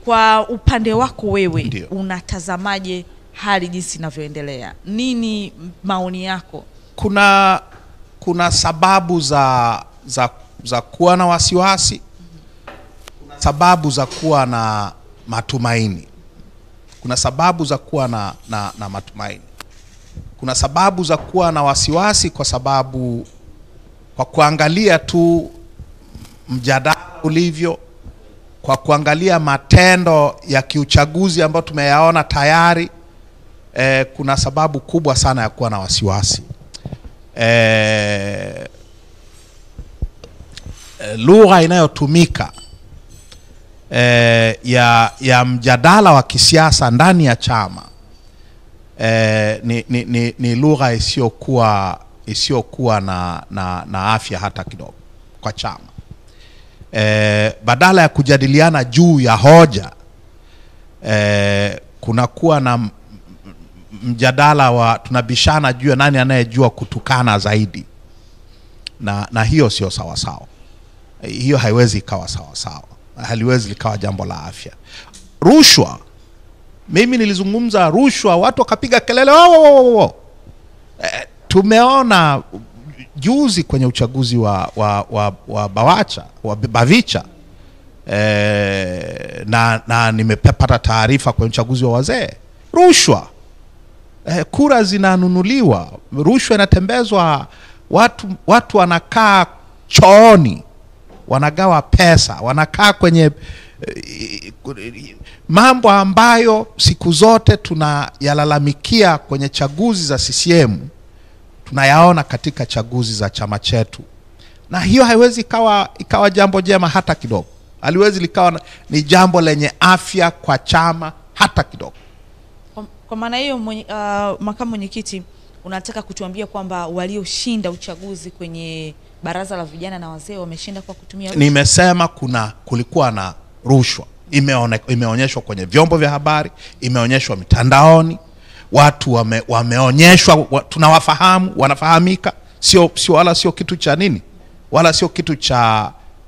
Kwa upande wako wewe, Ndiyo. unatazamaje hali jinsi inavyoendelea? Nini maoni yako? Kuna sababu za kuwa na wasiwasi, kuna sababu za kuwa na matumaini. Kuna sababu za kuwa na matumaini. Kuna sababu za kuwa na wasiwasi kwa sababu kwa kuangalia tu mjadala ulivyo, kwa kuangalia matendo ya kiuchaguzi ambayo tumeyaona tayari, kuna sababu kubwa sana ya kuwa na wasiwasi. Lugha inayotumika ya mjadala wa kisiasa ndani ya chama ni lugha isiyokuwa na afya hata kidogo kwa chama. Badala ya kujadiliana juu ya hoja, kunakuwa na mjadala wa tunabishana juu ya nani anayejua kutukana zaidi, na hiyo sio sawa sawa. Hiyo haiwezi ikawa sawa sawa, haliwezi likawa jambo la afya. Rushwa, mimi nilizungumza rushwa, watu wakapiga kelele. Tumeona juzi kwenye uchaguzi wa Bavicha, na nimepata taarifa kwenye uchaguzi wa wazee, rushwa. Kura zinanunuliwa, rushwa inatembezwa, watu wanakaa chooni, wanagawa pesa, wanakaa kwenye mambo ambayo siku zote tunayalalamikia kwenye chaguzi za CCM, tunayaona katika chaguzi za chama chetu. Na hiyo haiwezi ikawa jambo jema hata kidogo. Haliwezi likawa ni jambo lenye afya kwa chama hata kidogo. Kwa maana hiyo, makamu mwenyekiti, unataka kutuambia kwamba walioshinda uchaguzi kwenye baraza la vijana na wazee wameshinda kwa kutumia rushwa? Nimesema kulikuwa na rushwa. Imeonyeshwa kwenye vyombo vya habari, imeonyeshwa mitandaoni, watu wameonyeshwa, tunawafahamu, wanafahamika. Wala sio kitu cha nini, wala sio kitu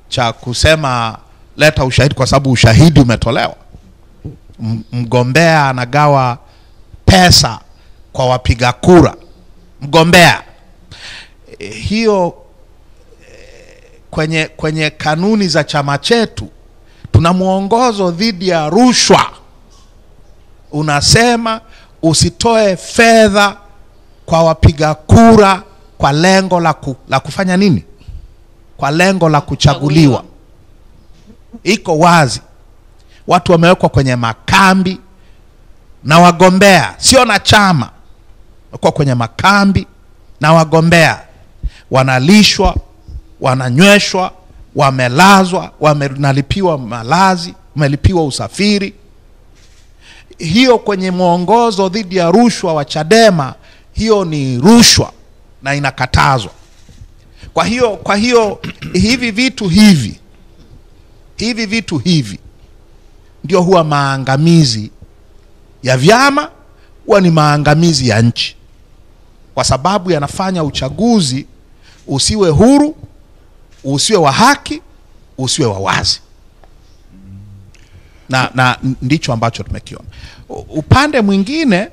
cha kusema leta ushahidi, kwa sababu ushahidi umetolewa. Mgombea anagawa pesa kwa wapiga kura, mgombea. Hiyo kwenye kanuni za chama chetu tuna muongozo dhidi ya rushwa. Unasema usitoe fedha kwa wapiga kura kwa lengo la kufanya nini? Kwa lengo la kuchaguliwa. Iko wazi. Watu wamewekwa kwenye makambi na wagombea, sio na chama. Wako kwenye makambi na wagombea, wanalishwa, wananyweshwa, wamelazwa, wamenalipiwa malazi, wamelipiwa usafiri. Hiyo kwenye mwongozo dhidi ya rushwa wa Chadema, hiyo ni rushwa na inakatazwa. Kwa hiyo hivi vitu hivi ndio huwa maangamizi ya vyama, huwa ni maangamizi ya nchi, kwa sababu yanafanya uchaguzi usiwe huru, usiwe wa haki, usiwe wa wazi. Na ndicho ambacho tumekiona. Upande mwingine,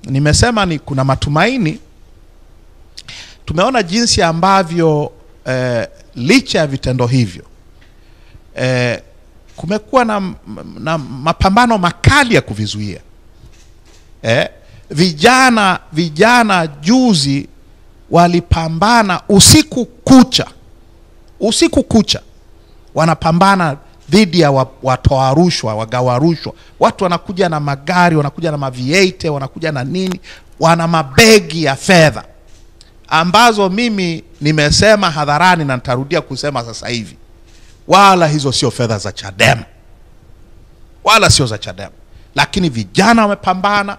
nimesema kuna matumaini. Tumeona jinsi ambavyo licha ya vitendo hivyo, kumekuwa na mapambano makali ya kuvizuia. Vijana juzi walipambana usiku kucha, wanapambana dhidi ya watoa rushwa, wagawa rushwa. Watu wanakuja na magari, wanakuja na ma-V8, wanakuja na nini, wana mabegi ya fedha ambazo mimi nimesema hadharani na nitarudia kusema sasa hivi, wala hizo sio fedha za Chadema, wala sio za Chadema. Lakini vijana wamepambana,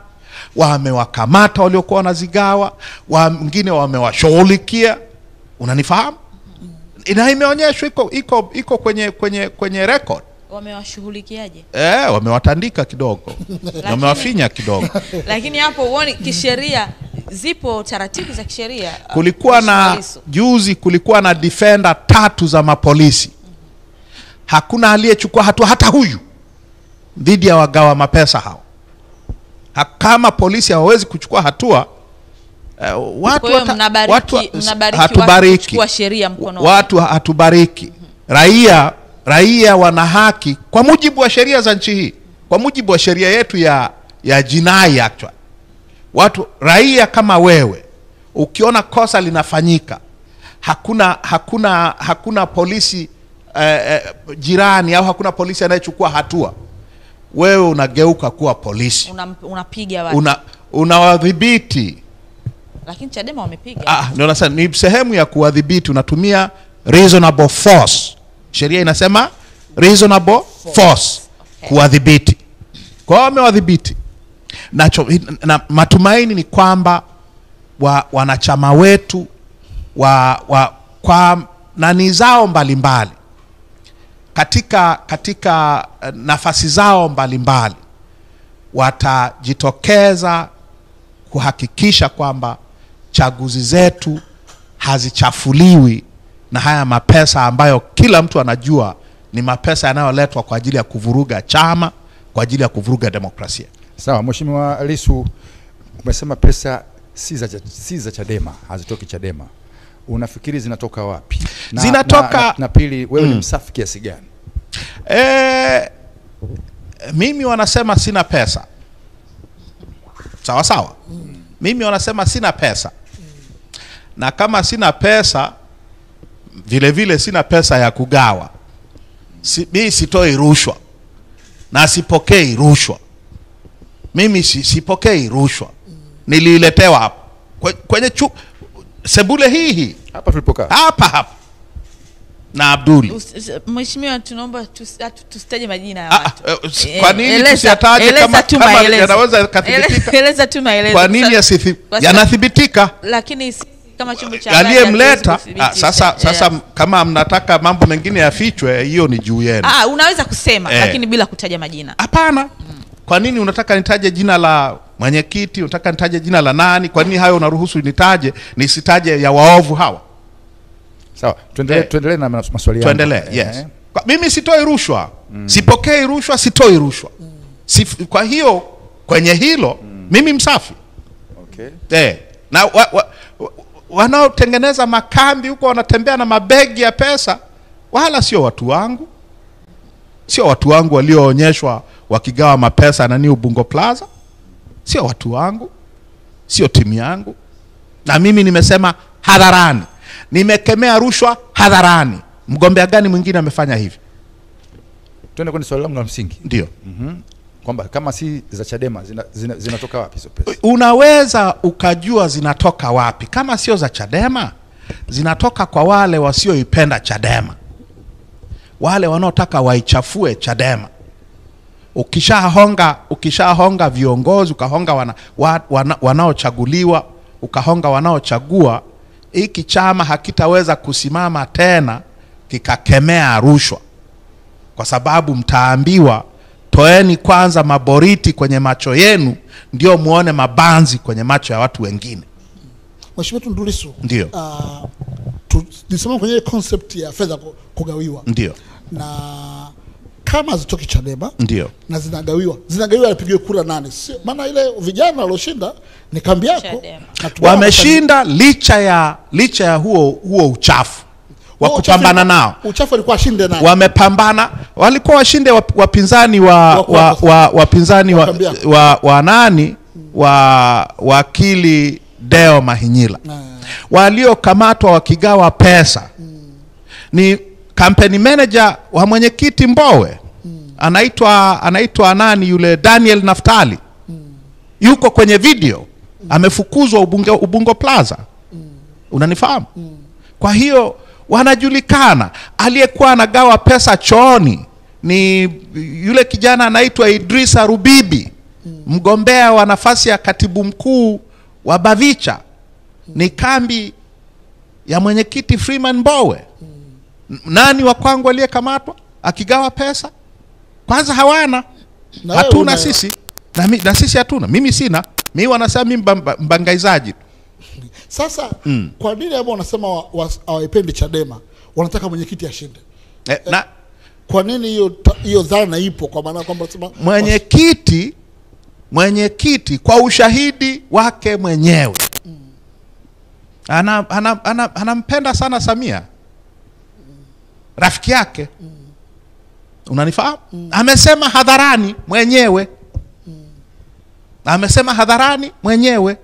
wamewakamata waliokuwa wanazigawa, wengine wamewashughulikia. Unanifahamu? Ina imeonyeshwa iko kwenye record. Wamewashughulikiaje? Wamewatandika kidogo. Wamewafinya kidogo. Lakini hapo uone kisheria zipo taratibu za kisheria. Juzi kulikuwa na defender 3 za mapolisi. Hakuna aliyechukua hatua, hata huyu dhidi ya wagawa mapesa hao. Kama polisi hawawezi kuchukua hatua, watu hatubariki sheria mkono. Watu hatubariki. Raia wana haki kwa mujibu wa sheria za nchi hii, kwa mujibu wa sheria yetu ya jinai actually. Raia kama wewe ukiona kosa linafanyika, hakuna polisi jirani au hakuna polisi anayechukua hatua, wewe unageuka kuwa polisi, unapiga watu, unawadhibiti. Lakini Chadema wamepiga. Ndio nasema ni sehemu ya kuwadhibiti, unatumia reasonable force. Sheria inasema reasonable force. Okay. Kuwadhibiti. Kwa hiyo wamewadhibiti. Na matumaini ni kwamba wanachama wetu kwa nani zao mbalimbali, katika nafasi zao mbalimbali, watajitokeza kuhakikisha kwamba chaguzi zetu hazichafuliwi na haya mapesa ambayo kila mtu anajua ni mapesa yanayoletwa kwa ajili ya kuvuruga chama, kwa ajili ya kuvuruga demokrasia. Sawa, Mheshimiwa Lissu, umesema pesa si za Chadema, hazitoki Chadema. Unafikiri zinatoka wapi? Zinatoka na pili, wewe ni msafi kiasi gani? Mimi wanasema sina pesa. Sawa sawa. Mimi wanasema sina pesa. Na kama sina pesa, vile vile sina pesa ya kugawa. Mimi sitoi rushwa na sipokei rushwa. Mimi sipokei rushwa. Nililetewa hapa kwenye sebule hii hapa tulipokaa hapa na Abduli. Mheshimiwa, tunaomba tusitaje majina ya watu. Kwa nini tusiyataje kama yanaweza kuthibitika? Eleza tu maelezo. Kwa nini yanathibitika? Lakini kama chombo cha habari aliyemleta sasa kama mnataka mambo mengine yafichwe, hiyo ni juu yenu. Unaweza kusema lakini bila kutaja majina. Hapana. Kwa nini unataka nitaje jina la mwenyekiti, unataka nitaje jina la nani? Kwa nini hayo unaruhusu nitaje, nisitaje ya waovu hawa? Sawa, tuendelee na maswali yangu. Tuendelee, yes. Mimi sitoi rushwa. Sipokei rushwa, sitoi rushwa. Kwa hiyo kwenye hilo mimi msafi. Okay. Na wanaotengeneza makambi huko wanatembea na mabegi ya pesa, wala sio watu wangu. Sio watu wangu walioonyeshwa wakigawa mapesa na Ubungo Plaza. Sio watu wangu. Sio timu yangu. Na mimi nimesema hadharani, nimekemea rushwa hadharani. Mgombea gani mwingine amefanya hivi? Tuende kwenye swali langu la msingi. Ndio. Kwamba kama si za Chadema zinatoka wapi hizo pesa? Unaweza ukajua zinatoka wapi. Kama sio za Chadema, zinatoka kwa wale wasioipenda Chadema, wale wanaotaka waichafue Chadema. Ukishahonga viongozi, ukahonga wanaochaguliwa, ukahonga wanaochagua, hiki chama hakitaweza kusimama tena kikakemea rushwa, kwa sababu mtaambiwa toeni kwanza maboriti kwenye macho yenu ndio muone mabanzi kwenye macho ya watu wengine. Mheshimiwa Tundu Lissu, ndio nisema kwenye concept ya fedha kugawiwa. Ndio. Na kama zitoki Chadema, ndio, na zinagawiwa apigiwe kura nani? Maana ile vijana walioshinda ni kambi yako, wameshinda licha ya huo uchafu wa kupambana nao. Uchafu alikuwa ashinde nani? Wamepambana, walikuwa washinde wapinzani wapinzani wa nani, wakili Deo Mahinyila. Waliokamatwa wakigawa pesa ni campaign manager wa mwenyekiti Mbowe. Anaitwa nani yule, Daniel Naftali. Yuko kwenye video. Amefukuzwa Ubungo Plaza. Unanifahamu? Kwa hiyo wanajulikana. Aliyekuwa anagawa pesa chooni ni yule kijana anaitwa Idrisa Rubibi, mgombea wa nafasi ya katibu mkuu wa Bavicha. Ni kambi ya mwenyekiti Freeman Mbowe. Nani wa kwangu aliyekamatwa akigawa pesa? Kwanza hawana. Hatuna sisi. Na sisi hatuna. Mimi sina. Mimi wanasema mimi mbangaizaji. Sasa kwa nini hapo wanasema hawaipendi Chadema, wanataka mwenyekiti ashinde? Kwa nini hiyo dhana ipo? Kwa maana kwamba mwenyekiti kwa ushahidi wake mwenyewe anampenda sana Samia, rafiki yake, unanifahamu? Amesema hadharani mwenyewe, amesema hadharani mwenyewe.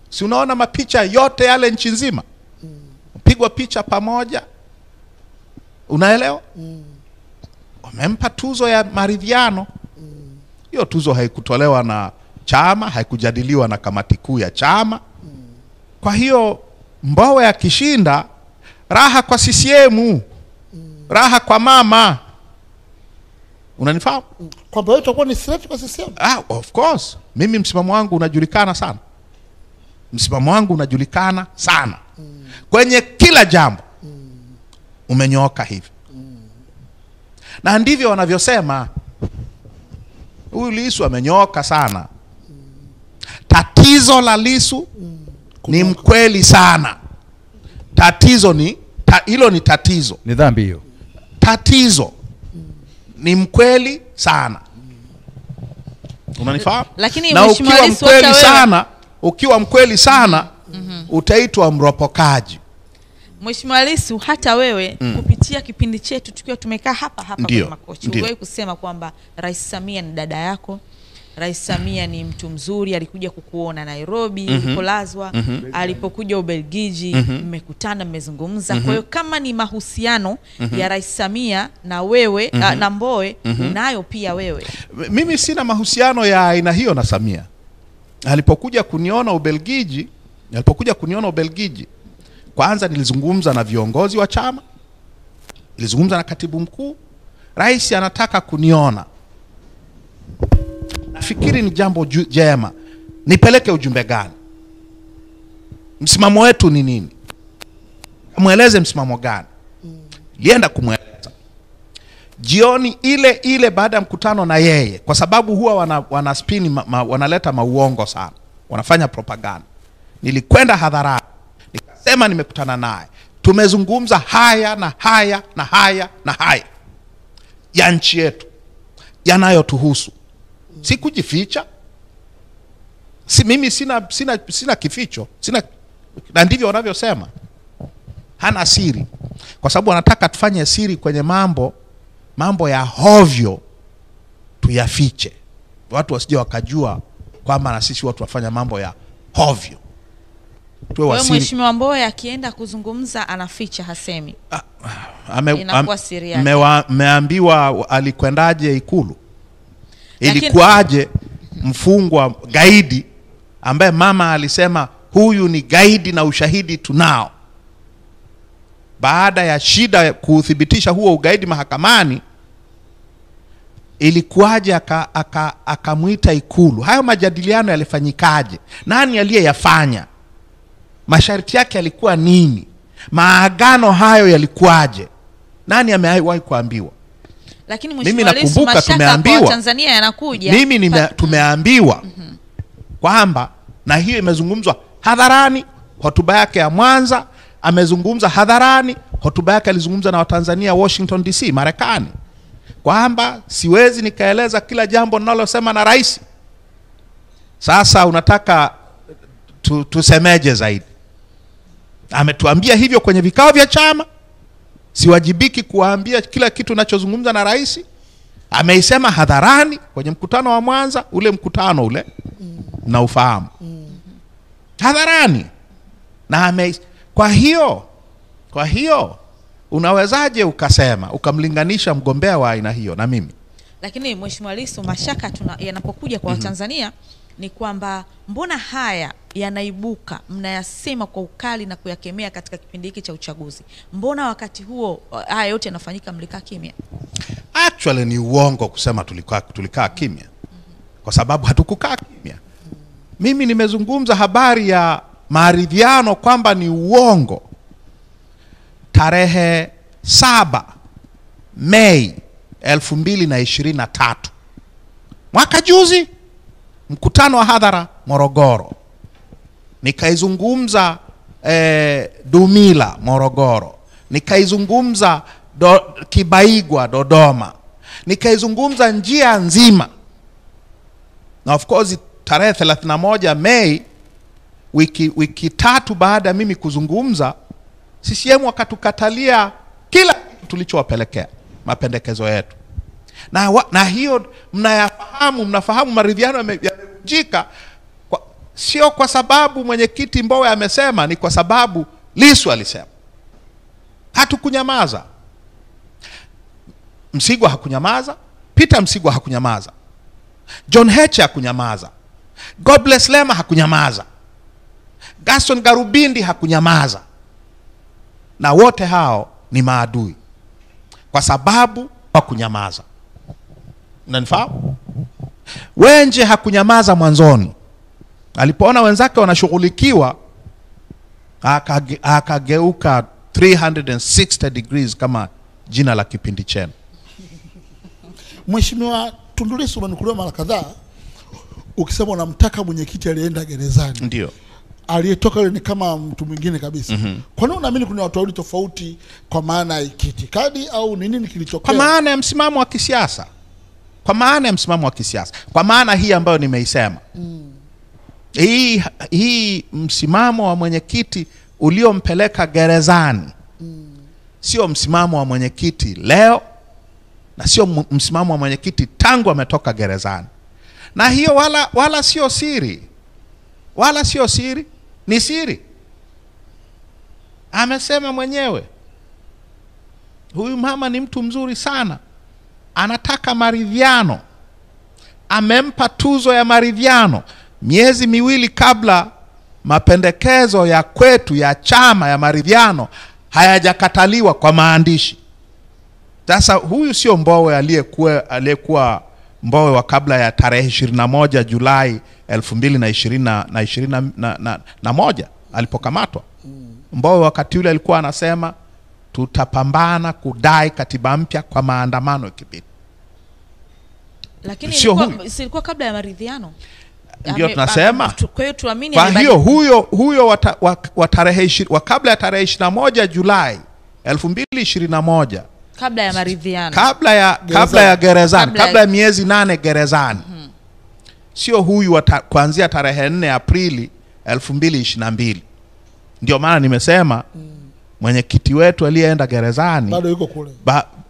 Si unaona mapicha yote yale nchi nzima, pigwa picha pamoja, unaelewa? Wamempa tuzo ya maridhiano. Hiyo tuzo haikutolewa na chama, haikujadiliwa na kamati kuu ya chama. Kwa hiyo Mbowe akishinda, raha kwa CCM, raha kwa mama, unanifahamu? Kwamba wewe utakuwa ni threat kwa CCM? Of course. Mimi msimamo wangu unajulikana sana. Msimamo wangu unajulikana sana. Kwenye kila jambo umenyooka hivi. Na ndivyo wanavyosema. Huyu Lissu amenyooka sana. Tatizo la Lissu ni mkweli sana. Tatizo ni hilo, ni tatizo. Ni dhambi hiyo. Tatizo ni mkweli sana. Unanifahamu? Lakini na ukiwa mkweli sana, ukiwa mkweli sana utaitwa mropokaji. Mheshimiwa Lissu, hata wewe kupitia kipindi chetu tukiwa tumekaa hapa kwa Makochi, uliwahi kusema kwamba Rais Samia ni dada yako. Rais Samia ni mtu mzuri, alikuja kukuona Nairobi ulipolazwa, alipokuja Ubelgiji mmekutana, mmezungumza. Kwa hiyo kama ni mahusiano ya Rais Samia na wewe na Mbowe, unayo pia wewe. Mimi sina mahusiano ya aina hiyo na Samia. Alipokuja kuniona Ubelgiji, kwanza nilizungumza na viongozi wa chama, nilizungumza na katibu mkuu. Rais anataka kuniona, nafikiri ni jambo jema. Nipeleke ujumbe gani? Msimamo wetu ni nini? Mueleze msimamo gani? Lienda kumweleza. Jioni ile baada ya mkutano na yeye, kwa sababu huwa wana spin, wanaleta mauongo sana, wanafanya propaganda. Nilikwenda hadharani nikasema nimekutana naye, tumezungumza haya na haya na haya na haya ya nchi yetu yanayotuhusu. Sikujificha. Mimi sina kificho, na ndivyo wanavyosema. Hana siri, kwa sababu wanataka tufanye siri kwenye mambo ya hovyo, tuyafiche. Watu wasije wakajua kwamba na sisi watu wafanya mambo ya hovyo. Kwa hiyo Mheshimiwa Mbowe akienda kuzungumza anaficha, hasemi. Inakuwa siri yake. Mmeambiwa alikwendaje Ikulu? Ilikuwaje mfungwa gaidi ambaye mama alisema huyu ni gaidi na ushahidi tunao, baada ya shida kuthibitisha huo ugaidi mahakamani, ilikuwaje akamuita Ikulu? Hayo majadiliano yalifanyikaje? Nani aliyeyafanya? Masharti yake yalikuwa nini? Maagano hayo yalikuwaje? Nani amewahi kuambiwa? Lakini Mheshimiwa Lissu, mashaka kwa Tanzania yanakuja. Tumeambiwa kwamba, na hiyo imezungumzwa hadharani. Hotuba yake ya Mwanza amezungumza hadharani. Hotuba yake alizungumza na Watanzania Washington DC, Marekani, kwamba siwezi nikaeleza kila jambo ninalosema na rais. Sasa unataka tusemeje zaidi? Ametuambia hivyo kwenye vikao vya chama. Siwajibiki kuwaambia kila kitu ninachozungumza na rais. Ameisema hadharani kwenye mkutano wa Mwanza, ule mkutano ule na ufahamu, hadharani. Na kwa hiyo unawezaje ukasema ukamlinganisha mgombea wa aina hiyo na mimi? Lakini Mheshimiwa Lissu, mashaka yanapokuja kwa Tanzania ni kwamba mbona haya yanaibuka, mnayasema kwa ukali na kuyakemea katika kipindi hiki cha uchaguzi? Mbona wakati huo haya yote yanafanyika mlikaa kimya? Actually ni uongo kusema tulikaa kimya, kwa sababu hatukukaa kimya. Mimi nimezungumza habari ya maridhiano kwamba ni uongo tarehe 7 Mei 2023, mwaka juzi, mkutano wa hadhara Morogoro. Nikaizungumza Dumila Morogoro, nikaizungumza Kibaigwa Dodoma, nikaizungumza njia nzima, na of course tarehe 31 Mei, wiki tatu baada mimi kuzungumza, CCM wakatukatalia kila tulichowapelekea mapendekezo yetu. Na hiyo mnafahamu maridhiano yamevunjika, sio kwa sababu mwenyekiti Mbowe amesema, ni kwa sababu Lissu alisema. Hatukunyamaza. Msigwa hakunyamaza, Peter Msigwa hakunyamaza, John Heche hakunyamaza, Godbless Lema hakunyamaza, Gaston Garubindi hakunyamaza. Na wote hao ni maadui kwa sababu hakunyamaza. Unanifahamu? Wenje hakunyamaza mwanzoni. Alipoona wenzake wanashughulikiwa, akageuka 360 degrees kama jina la kipindi chenu. Mheshimiwa Tundu Lissu umenukuliwa mara kadhaa ukisema unamtaka mwenyekiti alienda gerezani. Ndio. Aliyetoka yule ni kama mtu mwingine kabisa. Kwa nini unaamini kuna watu wawili tofauti, kwa maana ya itikadi au ni nini kilichotokea? Kwa maana ya msimamo wa kisiasa. Kwa maana ya msimamo wa kisiasa. Kwa maana hii ambayo nimeisema. Hii msimamo wa mwenyekiti uliompeleka gerezani. Sio msimamo wa mwenyekiti leo, na sio msimamo wa mwenyekiti tangu ametoka gerezani. Na hiyo wala sio siri. Wala sio siri, ni siri. Amesema mwenyewe. Huyu mama ni mtu mzuri sana. Anataka maridhiano. Amempa tuzo ya maridhiano miezi miwili kabla mapendekezo ya kwetu ya chama ya maridhiano hayajakataliwa kwa maandishi. Sasa huyu sio Mbowe aliyekuwa Mbowe wa kabla ya tarehe 21 Julai 2021 alipokamatwa. Mbowe wakati ule alikuwa anasema tutapambana kudai katiba mpya kwa maandamano ikibidi. Lakini ilikuwa kabla ya maridhiano. Ndio tunasema. Kwa hiyo tuamini. Kwa hiyo huyo wa kabla ya tarehe 21 Julai 2021, kabla ya maridhiano, kabla ya gerezani, kabla ya miezi 8 gerezani. Sio huyu kuanzia tarehe 4 Aprili 2022. Ndio maana nimesema mwenyekiti wetu aliyeenda gerezani bado yuko kule.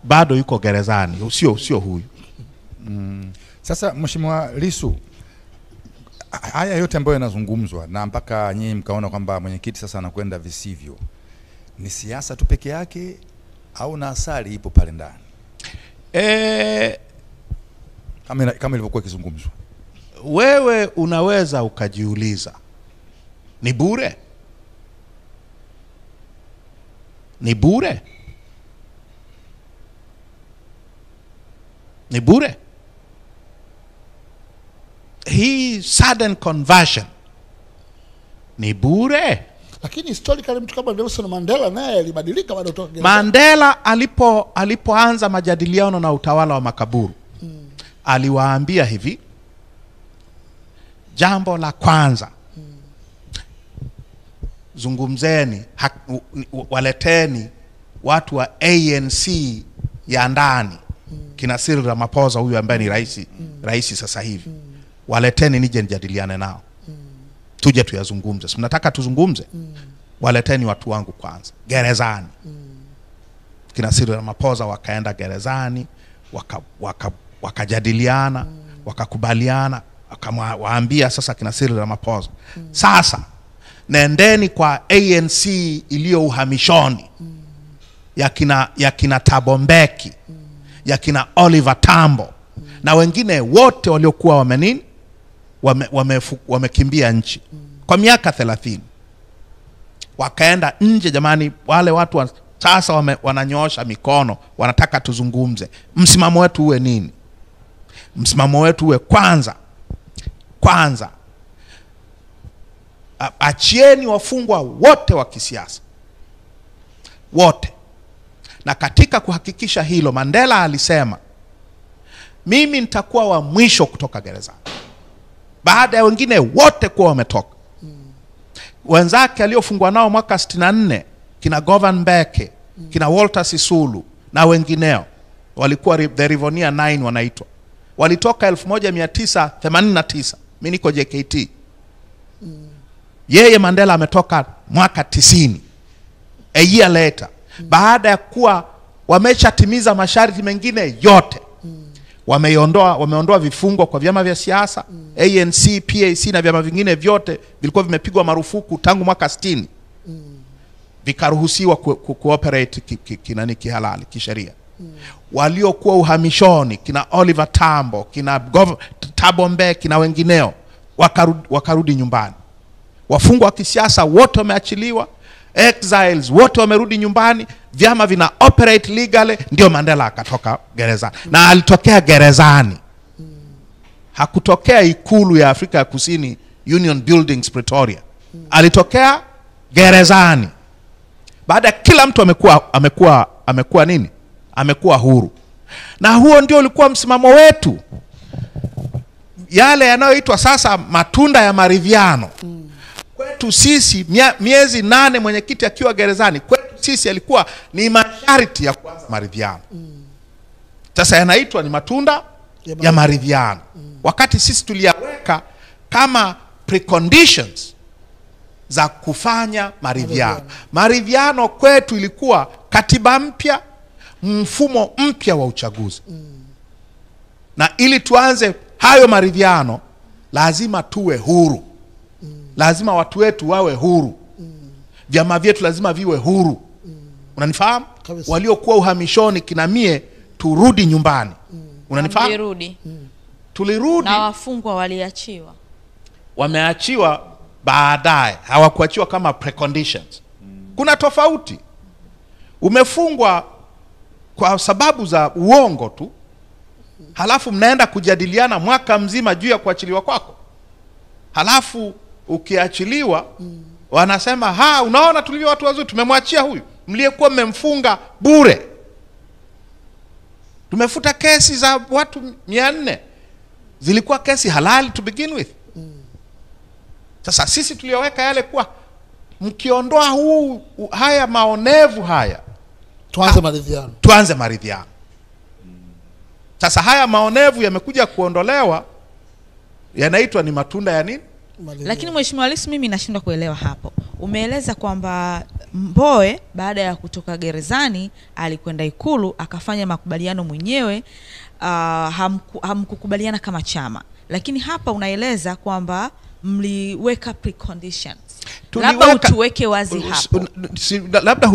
Bado yuko gerezani, sio huyu. Sasa Mheshimiwa Lissu, haya yote ambayo yanazungumzwa na mpaka nyinyi mkaona kwamba mwenyekiti sasa anakwenda visivyo, ni siasa tu peke yake au na asali ipo pale ndani? Kama ilivyokuwa kizungumzwa. Wewe unaweza ukajiuliza, ni bure? Ni bure? Ni bure? Hii sudden conversion ni bure? Lakini historically mtu kama Nelson Mandela naye alibadilika baada ya kutoka gereza. Mandela alipoanza majadiliano na utawala wa makaburu, aliwaambia hivi, jambo la kwanza, zungumzeni, waleteni watu wa ANC ya ndani, kina Cyril Ramaphosa huyu ambaye ni rais sasa hivi. Waleteni nije nijadiliane nao. Tuje tuyazungumze. Si mnataka tuzungumze? Waleteni watu wangu kwanza gerezani. Kina Cyril Ramaphosa wakaenda gerezani, wakajadiliana, wakakubaliana, waambia sasa kina Cyril Ramaphosa, sasa nendeni kwa ANC iliyo uhamishoni, ya kina Thabo Mbeki, ya kina Oliver Tambo, na wengine wote waliokuwa wamekimbia nchi kwa miaka 30. Wakaenda nje. Jamani, wale watu sasa wananyoosha mikono, wanataka tuzungumze. Msimamo wetu uwe nini? Msimamo wetu uwe kwanza achieni wafungwa wote wa kisiasa wote. Na katika kuhakikisha hilo, Mandela alisema, mimi nitakuwa wa mwisho kutoka gerezani baada ya wengine wote kuwa wametoka. Wenzake aliofungwa nao mwaka 64, kina Govan Mbeke, kina Walter Sisulu na wengineo walikuwa the Rivonia 9 wanaitwa, walitoka 1989. Mimi niko JKT. Yeye Mandela ametoka mwaka 90, a year later, baada ya kuwa wameshatimiza masharti mengine yote. Wameondoa vifungo kwa vyama vya siasa. ANC, PAC na vyama vingine vyote vilikuwa vimepigwa marufuku tangu mwaka 60. Vikaruhusiwa cooperate kihalali kisheria. Waliokuwa uhamishoni kina Oliver Tambo, kina Thabo Mbeki na wengineo wakarudi nyumbani. Wafungwa wa kisiasa wote wameachiliwa, exiles wote wamerudi nyumbani, vyama vina operate legally. Ndio Mandela akatoka gerezani. Na alitokea gerezani. Hakutokea ikulu ya Afrika ya Kusini, Union Buildings, Pretoria. Alitokea gerezani. Baada kila mtu amekuwa nini? Amekuwa huru. Na huo ndio ulikuwa msimamo wetu. Yale yanayoitwa sasa matunda ya maridhiano. Kwetu sisi miezi 8 mwenyekiti akiwa gerezani, kwetu sisi alikuwa ni masharti ya kuanza maridhiano. Sasa yanaitwa ni matunda ya maridhiano. Wakati sisi tuliyaweka kama preconditions za kufanya maridhiano. Maridhiano kwetu ilikuwa katiba mpya, mfumo mpya wa uchaguzi. Na ili tuanze hayo maridhiano lazima tuwe huru. Lazima watu wetu wawe huru. Vyama vyetu lazima viwe huru. Unanifahamu? Waliokuwa uhamishoni kina mie turudi nyumbani. Unanifahamu? Tulirudi. Na wafungwa waliachiwa. Wameachiwa baadaye, hawakuachiwa kama preconditions. Kuna tofauti. Umefungwa kwa sababu za uongo tu, halafu mnaenda kujadiliana mwaka mzima juu ya kuachiliwa kwako. Halafu ukiachiliwa wanasema, unaona tulivyo watu wazuri, tumemwachia huyu mliyekuwa mmemfunga bure. Tumefuta kesi za watu 400. Zilikuwa kesi halali to begin with. Sasa sisi tulioweka yale kuwa mkiondoa haya maonevu haya, tuanze maridhiano. Sasa haya maonevu yamekuja kuondolewa, yanaitwa ni matunda ya nini? Lakini Mheshimiwa Lissu, mimi nashindwa kuelewa hapo. Umeeleza kwamba Mbowe baada ya kutoka gerezani alikwenda Ikulu akafanya makubaliano mwenyewe, hamkukubaliana kama chama. Lakini hapa unaeleza kwamba mliweka preconditions. Labda utuweke wazi hapo. Labda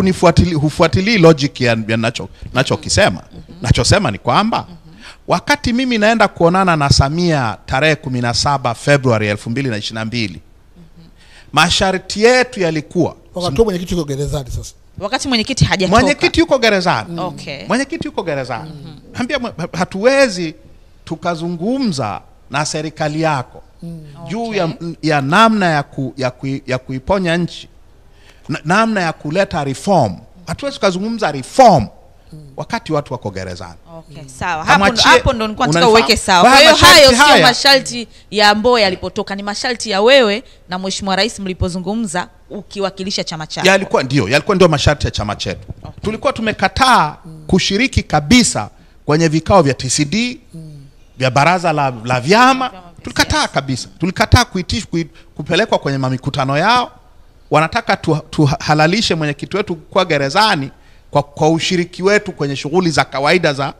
hufuatilii logic ya nachokisema. Nachosema ni kwamba wakati mimi naenda kuonana na Samia tarehe 17 Februari 2022, masharti yetu yalikuwa wakati mwenyekiti yuko gerezani. Sasa wakati mwenyekiti hajatoka, mwenyekiti yuko gerezani. Okay. Mwenyekiti yuko gerezani. Ambia hatuwezi tukazungumza na serikali yako juu ya namna ya kuiponya nchi, namna ya kuleta reform. Hatuwezi tukazungumza reform wakati watu wako gerezani. Okay, sawa. Hapo ndo nilikuwa nataka uweke sawa. Kwa hiyo hayo sio masharti ya Mbowe alipotoka, ni masharti ya wewe na Mheshimiwa Rais mlipozungumza ukiwakilisha chama chako. Yalikuwa ndio masharti ya chama chetu. Okay. Tulikuwa tumekataa kushiriki kabisa kwenye vikao vya TCD, vya baraza la vyama. Tulikataa kabisa. Tulikataa kupelekwa kwenye mikutano yao. Wanataka tuhalalishe mwenyekiti wetu kwa gerezani kwa ushiriki wetu kwenye shughuli za kawaida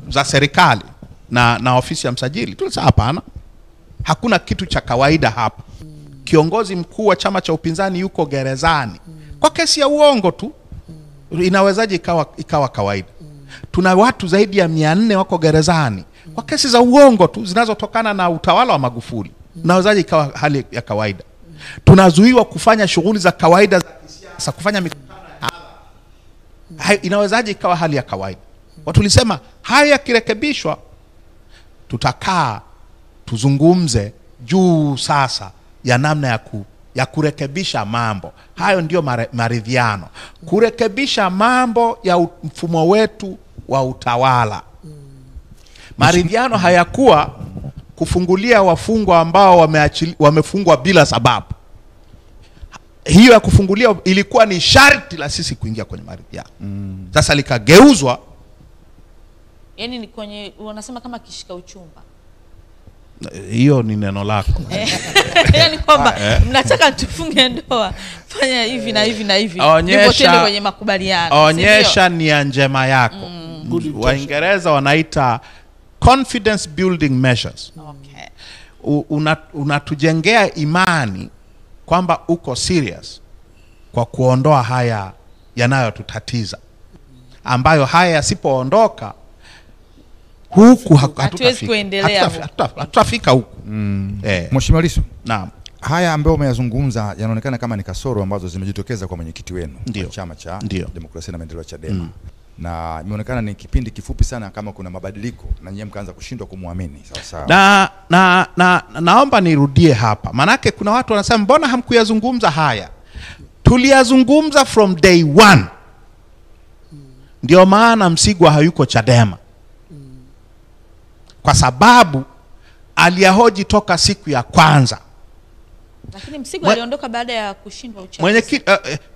za serikali na ofisi ya msajili. Tulisema hapana. Hakuna kitu cha kawaida hapa. Kiongozi mkuu wa chama cha upinzani yuko gerezani kwa kesi ya uongo tu. Inawezaje ikawa kawaida? Tuna watu zaidi ya 400 wako gerezani kwa kesi za uongo tu zinazotokana na utawala wa Magufuli. Inawezaje ikawa hali ya kawaida? Tunazuiwa kufanya shughuli za kawaida za kisiasa, kufanya mikutano ya hadhara. Inawezaje ikawa hali ya kawaida? Tulisema haya yakirekebishwa tutakaa tuzungumze juu sasa ya namna ya kurekebisha mambo. Hayo ndio maridhiano. Kurekebisha mambo ya mfumo wetu wa utawala. Maridhiano hayakuwa kufungulia wafungwa ambao wamefungwa bila sababu. hiyo ya kufungulia ilikuwa ni sharti la sisi kuingia kwenye maridhiano. Sasa likageuzwa, yani ni kwenye wanasema kama kishika uchumba. Hiyo ni neno lako. Yani kwamba mnataka tufunge ndoa, fanya hivi na hivi na hivi, ndipo twende kwenye makubaliano. Onyesha nia njema yako. Waingereza wanaita confidence building measures. Okay. Unatujengea imani kwamba uko serious kwa kuondoa haya yanayotutatiza, ambayo haya yasipoondoka huku hatuwezi kuendelea, hatutafika huku. Mheshimiwa Lissu, naam, haya ambayo umeyazungumza yanaonekana kama ni kasoro ambazo zimejitokeza kwa mwenyekiti wenu wa chama cha Demokrasia na Maendeleo Chadema. Na imeonekana ni kipindi kifupi sana kama kuna mabadiliko na nyinyi mkaanza kushindwa kumwamini. Sawa. Naomba nirudie hapa. Manake kuna watu wanasema mbona hamkuyazungumza haya? Tuliyazungumza from day one. Ndio maana Msigwa hayuko Chadema. Kwa sababu aliyahoji toka siku ya kwanza. Lakini Msigwa aliondoka baada ya kushindwa uchaguzi. Mwenyekiti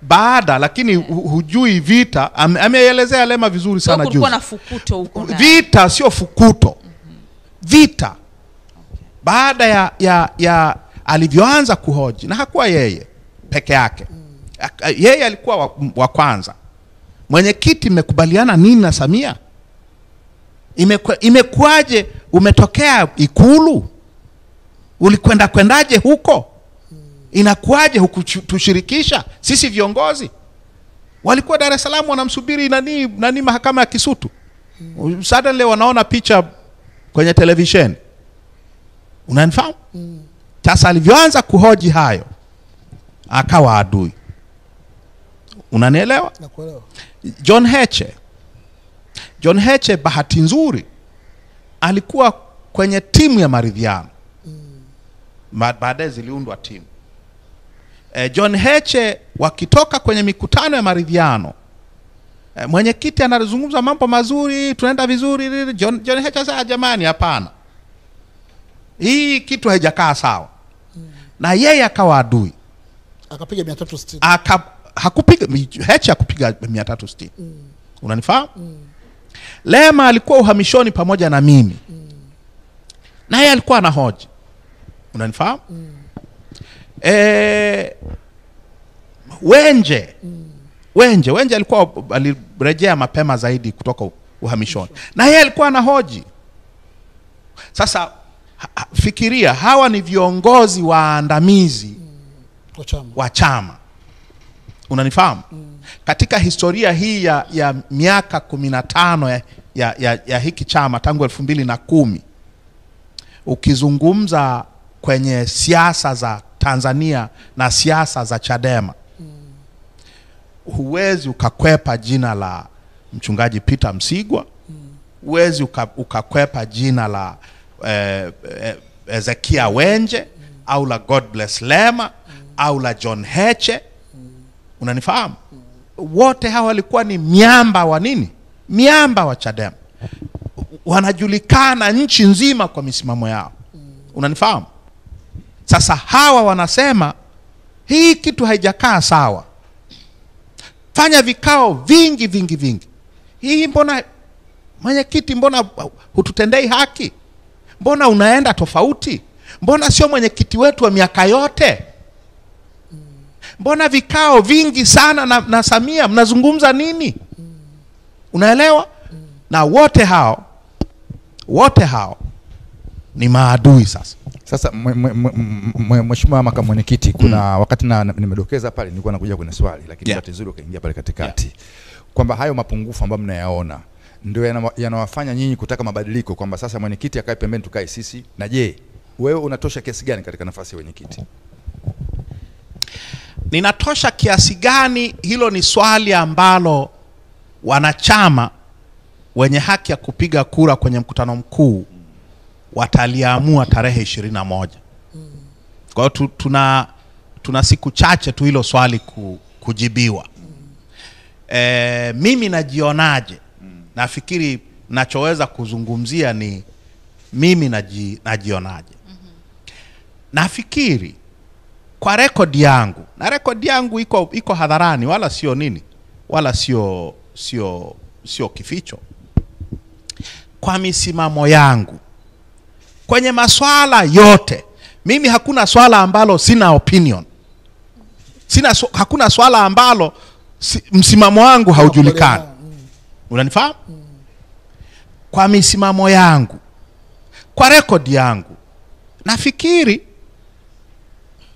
baada, lakini hujui vita. Ameelezea Lema vizuri sana juzi. Kulikuwa na fukuto huko. Vita sio fukuto. Vita. Baada ya alivyoanza kuhoji, na hakuwa yeye peke yake. Yeye alikuwa wa kwanza. Mwenyekiti, mmekubaliana nini na Samia? Imekuaje umetokea Ikulu? Ulikwendaje huko? Inakuaje hukutushirikisha sisi viongozi? Walikuwa Dar es Salaam wanamsubiri nani mahakama ya Kisutu. Suddenly wanaona picha kwenye televisheni. Unanifahamu? Sasa alivyoanza kuhoji hayo akawa adui. Unanielewa? Nakuelewa. John Heche bahati nzuri alikuwa kwenye timu ya maridhiano. Baadaye ziliundwa timu. John Heche wakitoka kwenye mikutano ya maridhiano, mwenyekiti anazungumza mambo mazuri, tunaenda vizuri. John Heche sasa, jamani hapana, hii kitu haijakaa sawa. Na yeye akawa adui. Akapiga 360. Hakupiga Heche, hakupiga 360. Unanifahamu? Lema alikuwa uhamishoni pamoja na mimi. Na yeye alikuwa anahoji. Unanifahamu? Wenje alirejea mapema zaidi kutoka uhamishoni. Na yeye alikuwa anahoji. Sasa fikiria, hawa ni viongozi waandamizi wa chama. Unanifahamu? Katika historia hii ya miaka 15 ya hiki chama tangu 2010, ukizungumza kwenye siasa za Tanzania na siasa za Chadema, huwezi ukakwepa jina la mchungaji Peter Msigwa, huwezi ukakwepa jina la Ezekia Wenje au la Godbless Lema au la John Heche. Unanifahamu? Wote hawa walikuwa ni miamba wa nini? Miamba wa Chadema. Wanajulikana nchi nzima kwa misimamo yao. Unanifahamu? Sasa hawa wanasema hii kitu haijakaa sawa. Fanya vikao vingi. Hii mbona mwenyekiti, mbona hututendei haki? Mbona unaenda tofauti? Mbona sio mwenyekiti wetu wa miaka yote? Mbona vikao vingi sana na Samia, mnazungumza nini? Unaelewa? Na wote hao ni maadui sasa. Sasa Mheshimiwa Makamu Mwenyekiti, kuna wakati nimedokeza pale, nilikuwa nakuja kwenye swali, lakini bahati nzuri ukaingia pale katikati. Kwamba hayo mapungufu ambayo mnayaona ndio yanawafanya nyinyi kutaka mabadiliko, kwamba sasa mwenyekiti akae pembeni tukae sisi. Na je, wewe unatosha kiasi gani katika nafasi ya mwenyekiti? Ninatosha kiasi gani? Hilo ni swali ambalo wanachama wenye haki ya kupiga kura kwenye mkutano mkuu wataliamua tarehe 21. Kwa hiyo tuna siku chache tu hilo swali kujibiwa. Mimi najionaje? Nafikiri nachoweza kuzungumzia ni mimi najionaje. Nafikiri kwa rekodi yangu, na rekodi yangu iko hadharani, wala sio nini, wala sio kificho, kwa misimamo yangu kwenye maswala yote, mimi hakuna swala ambalo sina opinion. Hakuna swala ambalo msimamo wangu haujulikani. Unanifahamu? Kwa misimamo yangu, kwa rekodi yangu,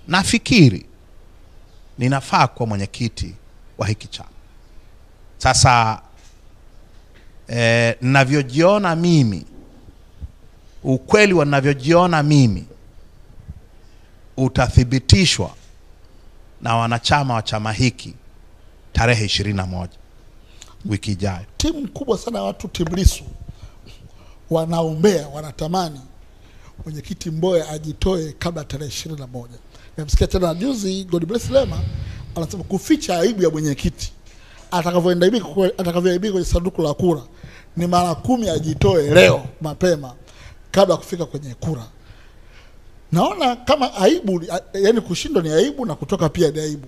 nafikiri ninafaa kuwa mwenyekiti wa hiki chama. Sasa ninavyojiona mimi, ukweli wa ninavyojiona mimi utathibitishwa na wanachama wa chama hiki tarehe 21 wiki ijayo. Timu kubwa sana watu, timu Lissu, wanaombea, wanatamani mwenyekiti Mbowe ajitoe kabla tarehe 21. Nimesikia tena juzi Godbless Lema anasema kuficha aibu ya mwenyekiti, atakavyoaibika kwenye sanduku la kura ni mara 10 ajitoe leo mapema kabla kufika kwenye kura. Naona kama aibu, yani kushindwa ni aibu na kutoka pia ni aibu.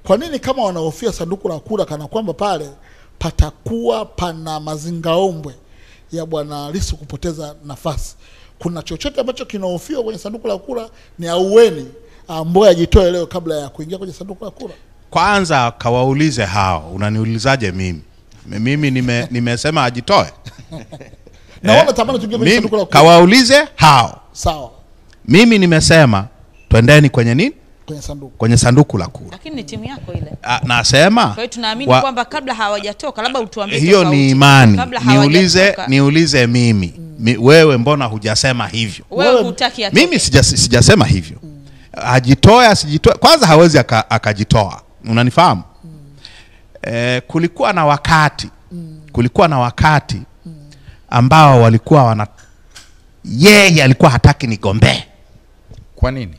Kwa nini kama wanahofia sanduku la kura kana kwamba pale patakuwa pana mazingaombwe ya bwana Lissu kupoteza nafasi? Kuna chochote ambacho kinahofiwa kwenye sanduku la kura ni aueni Mbowe ajitoe leo kabla ya kuingia kwenye sanduku la kura? Kwanza kawaulize hao, unaniulizaje mimi? Mimi nimesema ajitoe. Naona tamani tuingie kwenye sanduku la kura. Kawaulize hao. Sawa. Mimi nimesema twendeni kwenye nini? Kwenye sanduku la kura. Lakini ni timu yako ile. Nasema. Kwa hiyo tunaamini kwamba kabla hawajatoka, labda utuambie hiyo ni imani. Niulize mimi. Wewe mbona hujasema hivyo? Wewe hutaki atoke. Mimi sijasema hivyo. Ajitoe asijitoe, kwanza hawezi akajitoa. Unanifahamu? Kulikuwa na wakati ambao walikuwa yeye alikuwa hataki nigombee. Kwa nini?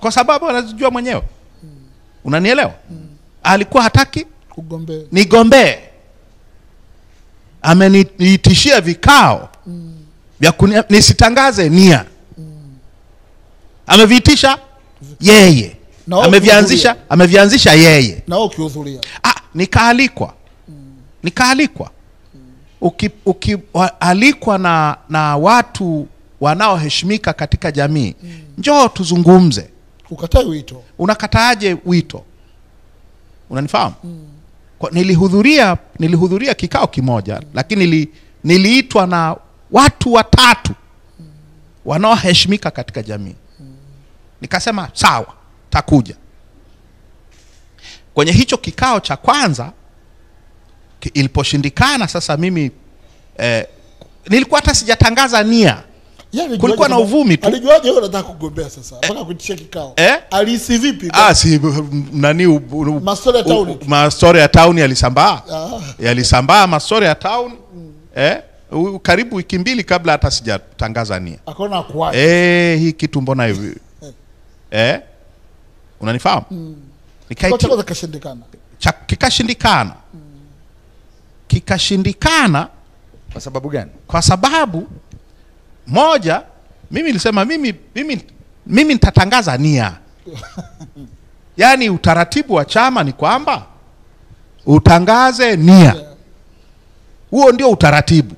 Kwa sababu anajua mwenyewe. Unanielewa? Alikuwa hataki nigombee. Ameniitishia vikao vya nisitangaze nia. Ameviitisha yeye. Amevianzisha yeye. Na ukihudhuria. Nikaalikwa. Ukialikwa na watu wanaoheshimika katika jamii, njoo tuzungumze. Ukatai wito. Unakataaje wito? Unanifahamu? Nilihudhuria kikao kimoja, lakini niliitwa na watu 3 wanaoheshimika katika jamii. Nikasema sawa, takuja. Kwenye hicho kikao cha kwanza iliposhindikana, sasa mimi nilikuwa hata sijatangaza nia. Kulikuwa na uvumi tu. Alijuaje wewe unataka kugombea sasa? Mpaka kuitisha kikao. Alisi vipi? Si nani Mastori ya town yalisambaa. Yalisambaa Mastori ya town. Karibu wiki 2 kabla hata sijatangaza nia. Akaona kwa. Hii kitu mbona hivi? Unanifahamu? Kikashindikana. Kwa sababu gani? Kwa sababu moja, mimi nilisema mimi nitatangaza nia. Yaani utaratibu wa chama ni kwamba utangaze nia. Huo ndio utaratibu.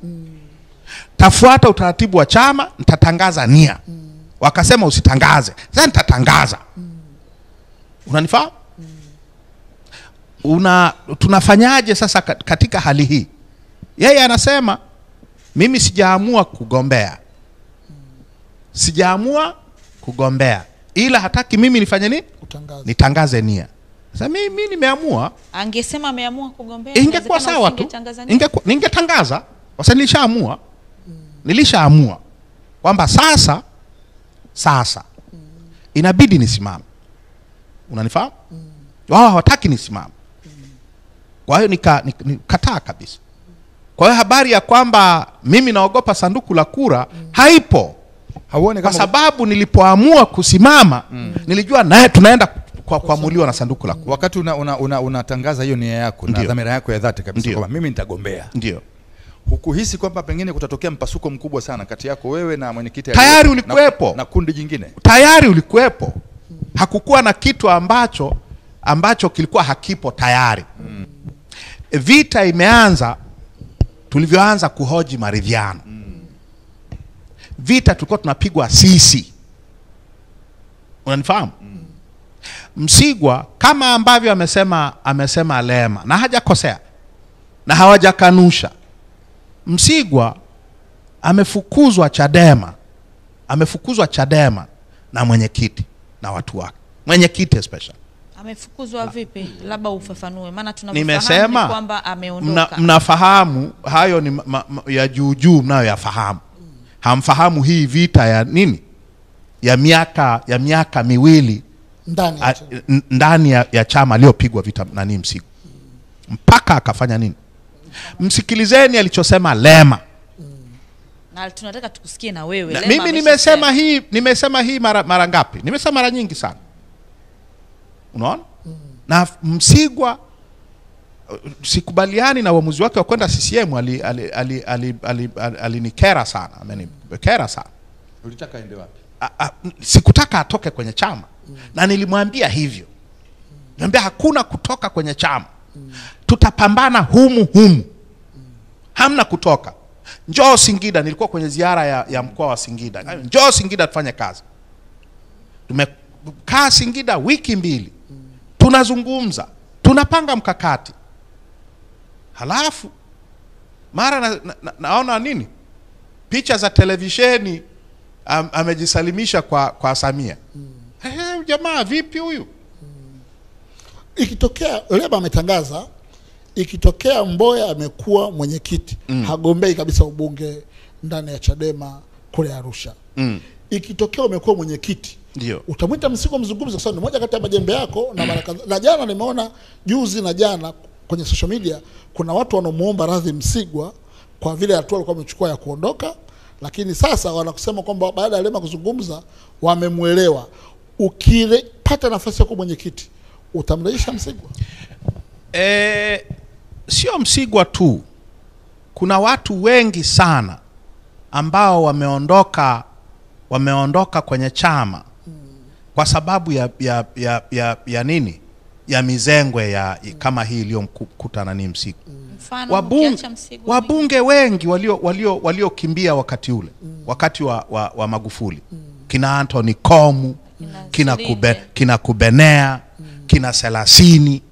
Tafuata utaratibu wa chama, nitatangaza nia. Wakasema usitangaze. Sasa nitatangaza. Unanifahamu? Tunafanyaje sasa katika hali hii? Yeye anasema mimi sijaamua kugombea. Ila hataki mimi nifanye nini? Nitangaze nia. Sasa mimi nimeamua. Angesema ameamua kugombea, ingekuwa sawa tu. Ningetangaza. Sasa nilishaamua kwamba sasa inabidi nisimame. Unanifahamu? Wao hawataki nisimame. Kwa hiyo nikataa kabisa. Kwa hiyo habari ya kwamba mimi naogopa sanduku la kura haipo. Kwa sababu nilipoamua kusimama, nilijua naye tunaenda kuamuliwa na sanduku la kura. Wakati unatangaza hiyo nia yako na dhamira yako ya dhati kabisa kwamba mimi nitagombea. Ndio. Hukuhisi kwamba pengine kutatokea mpasuko mkubwa sana kati yako wewe na mwenyekiti tayari ulikuwepo na kundi jingine? Tayari ulikuwepo. Hakukuwa na kitu ambacho kilikuwa hakipo tayari. Vita imeanza tulivyoanza kuhoji maridhiano. Vita tulikuwa tunapigwa sisi. Unanifahamu? Msigwa kama ambavyo amesema Lema, na hajakosea na hawajakanusha. Msigwa amefukuzwa Chadema na mwenyekiti na watu wake. Mwenyekiti especially. Amefukuzwa vipi? Labda ufafanue, maana tunafahamu kwamba ameondoka. Mnafahamu hayo ni ya juu mnayo yafahamu. Hamfahamu hii vita ya nini? Ya miaka miwili ndani ya chama aliyopigwa vita nani Msigwa. Mpaka akafanya nini? Msikilizeni alichosema Lema. Na tunataka tukusikie na wewe. Na mimi nimesema hii mara ngapi? Nimesema mara nyingi sana. Unaona? Na Msigwa sikubaliani na uamuzi wake wa kwenda CCM. Alinikera sana. Amenikera sana. Ulitaka aende wapi? Sikutaka atoke kwenye chama. Na nilimwambia hivyo. Nilimwambia hakuna kutoka kwenye chama. Tutapambana humu. Hamna kutoka. Njoo Singida, nilikuwa kwenye ziara ya mkoa wa Singida. Njoo Singida tufanye kazi. Tumekaa Singida wiki 2. Tunazungumza, tunapanga mkakati. Halafu mara naona nini? Picha za televisheni amejisalimisha kwa Samia. Jamaa vipi huyu? Ikitokea Lema ametangaza, ikitokea Mboya amekuwa mwenyekiti, hagombei kabisa ubunge ndani ya Chadema kule Arusha. Ikitokea umekuwa mwenyekiti, ndio utamwita Msigwa mzungumze, kwa sababu ni moja kati ya majembe yako. Na jana nimeona juzi na jana kwenye social media kuna watu wanamuomba radhi Msigwa kwa vile hatua alikuwa amechukua ya kuondoka, lakini sasa wanakusema kwamba baada ya Lema kuzungumza wamemuelewa. Ukipata nafasi ya kuwa mwenyekiti utamrejesha Msigwa? Sio Msigwa tu. Kuna watu wengi sana ambao wameondoka kwenye chama kwa sababu ya nini? Ya mizengwe kama hii iliyomkuta nani Msigwa. Wabunge wengi waliokimbia wakati ule, wakati wa Magufuli. Kina Anthony Komu, kina Kubenea, kina Selasini.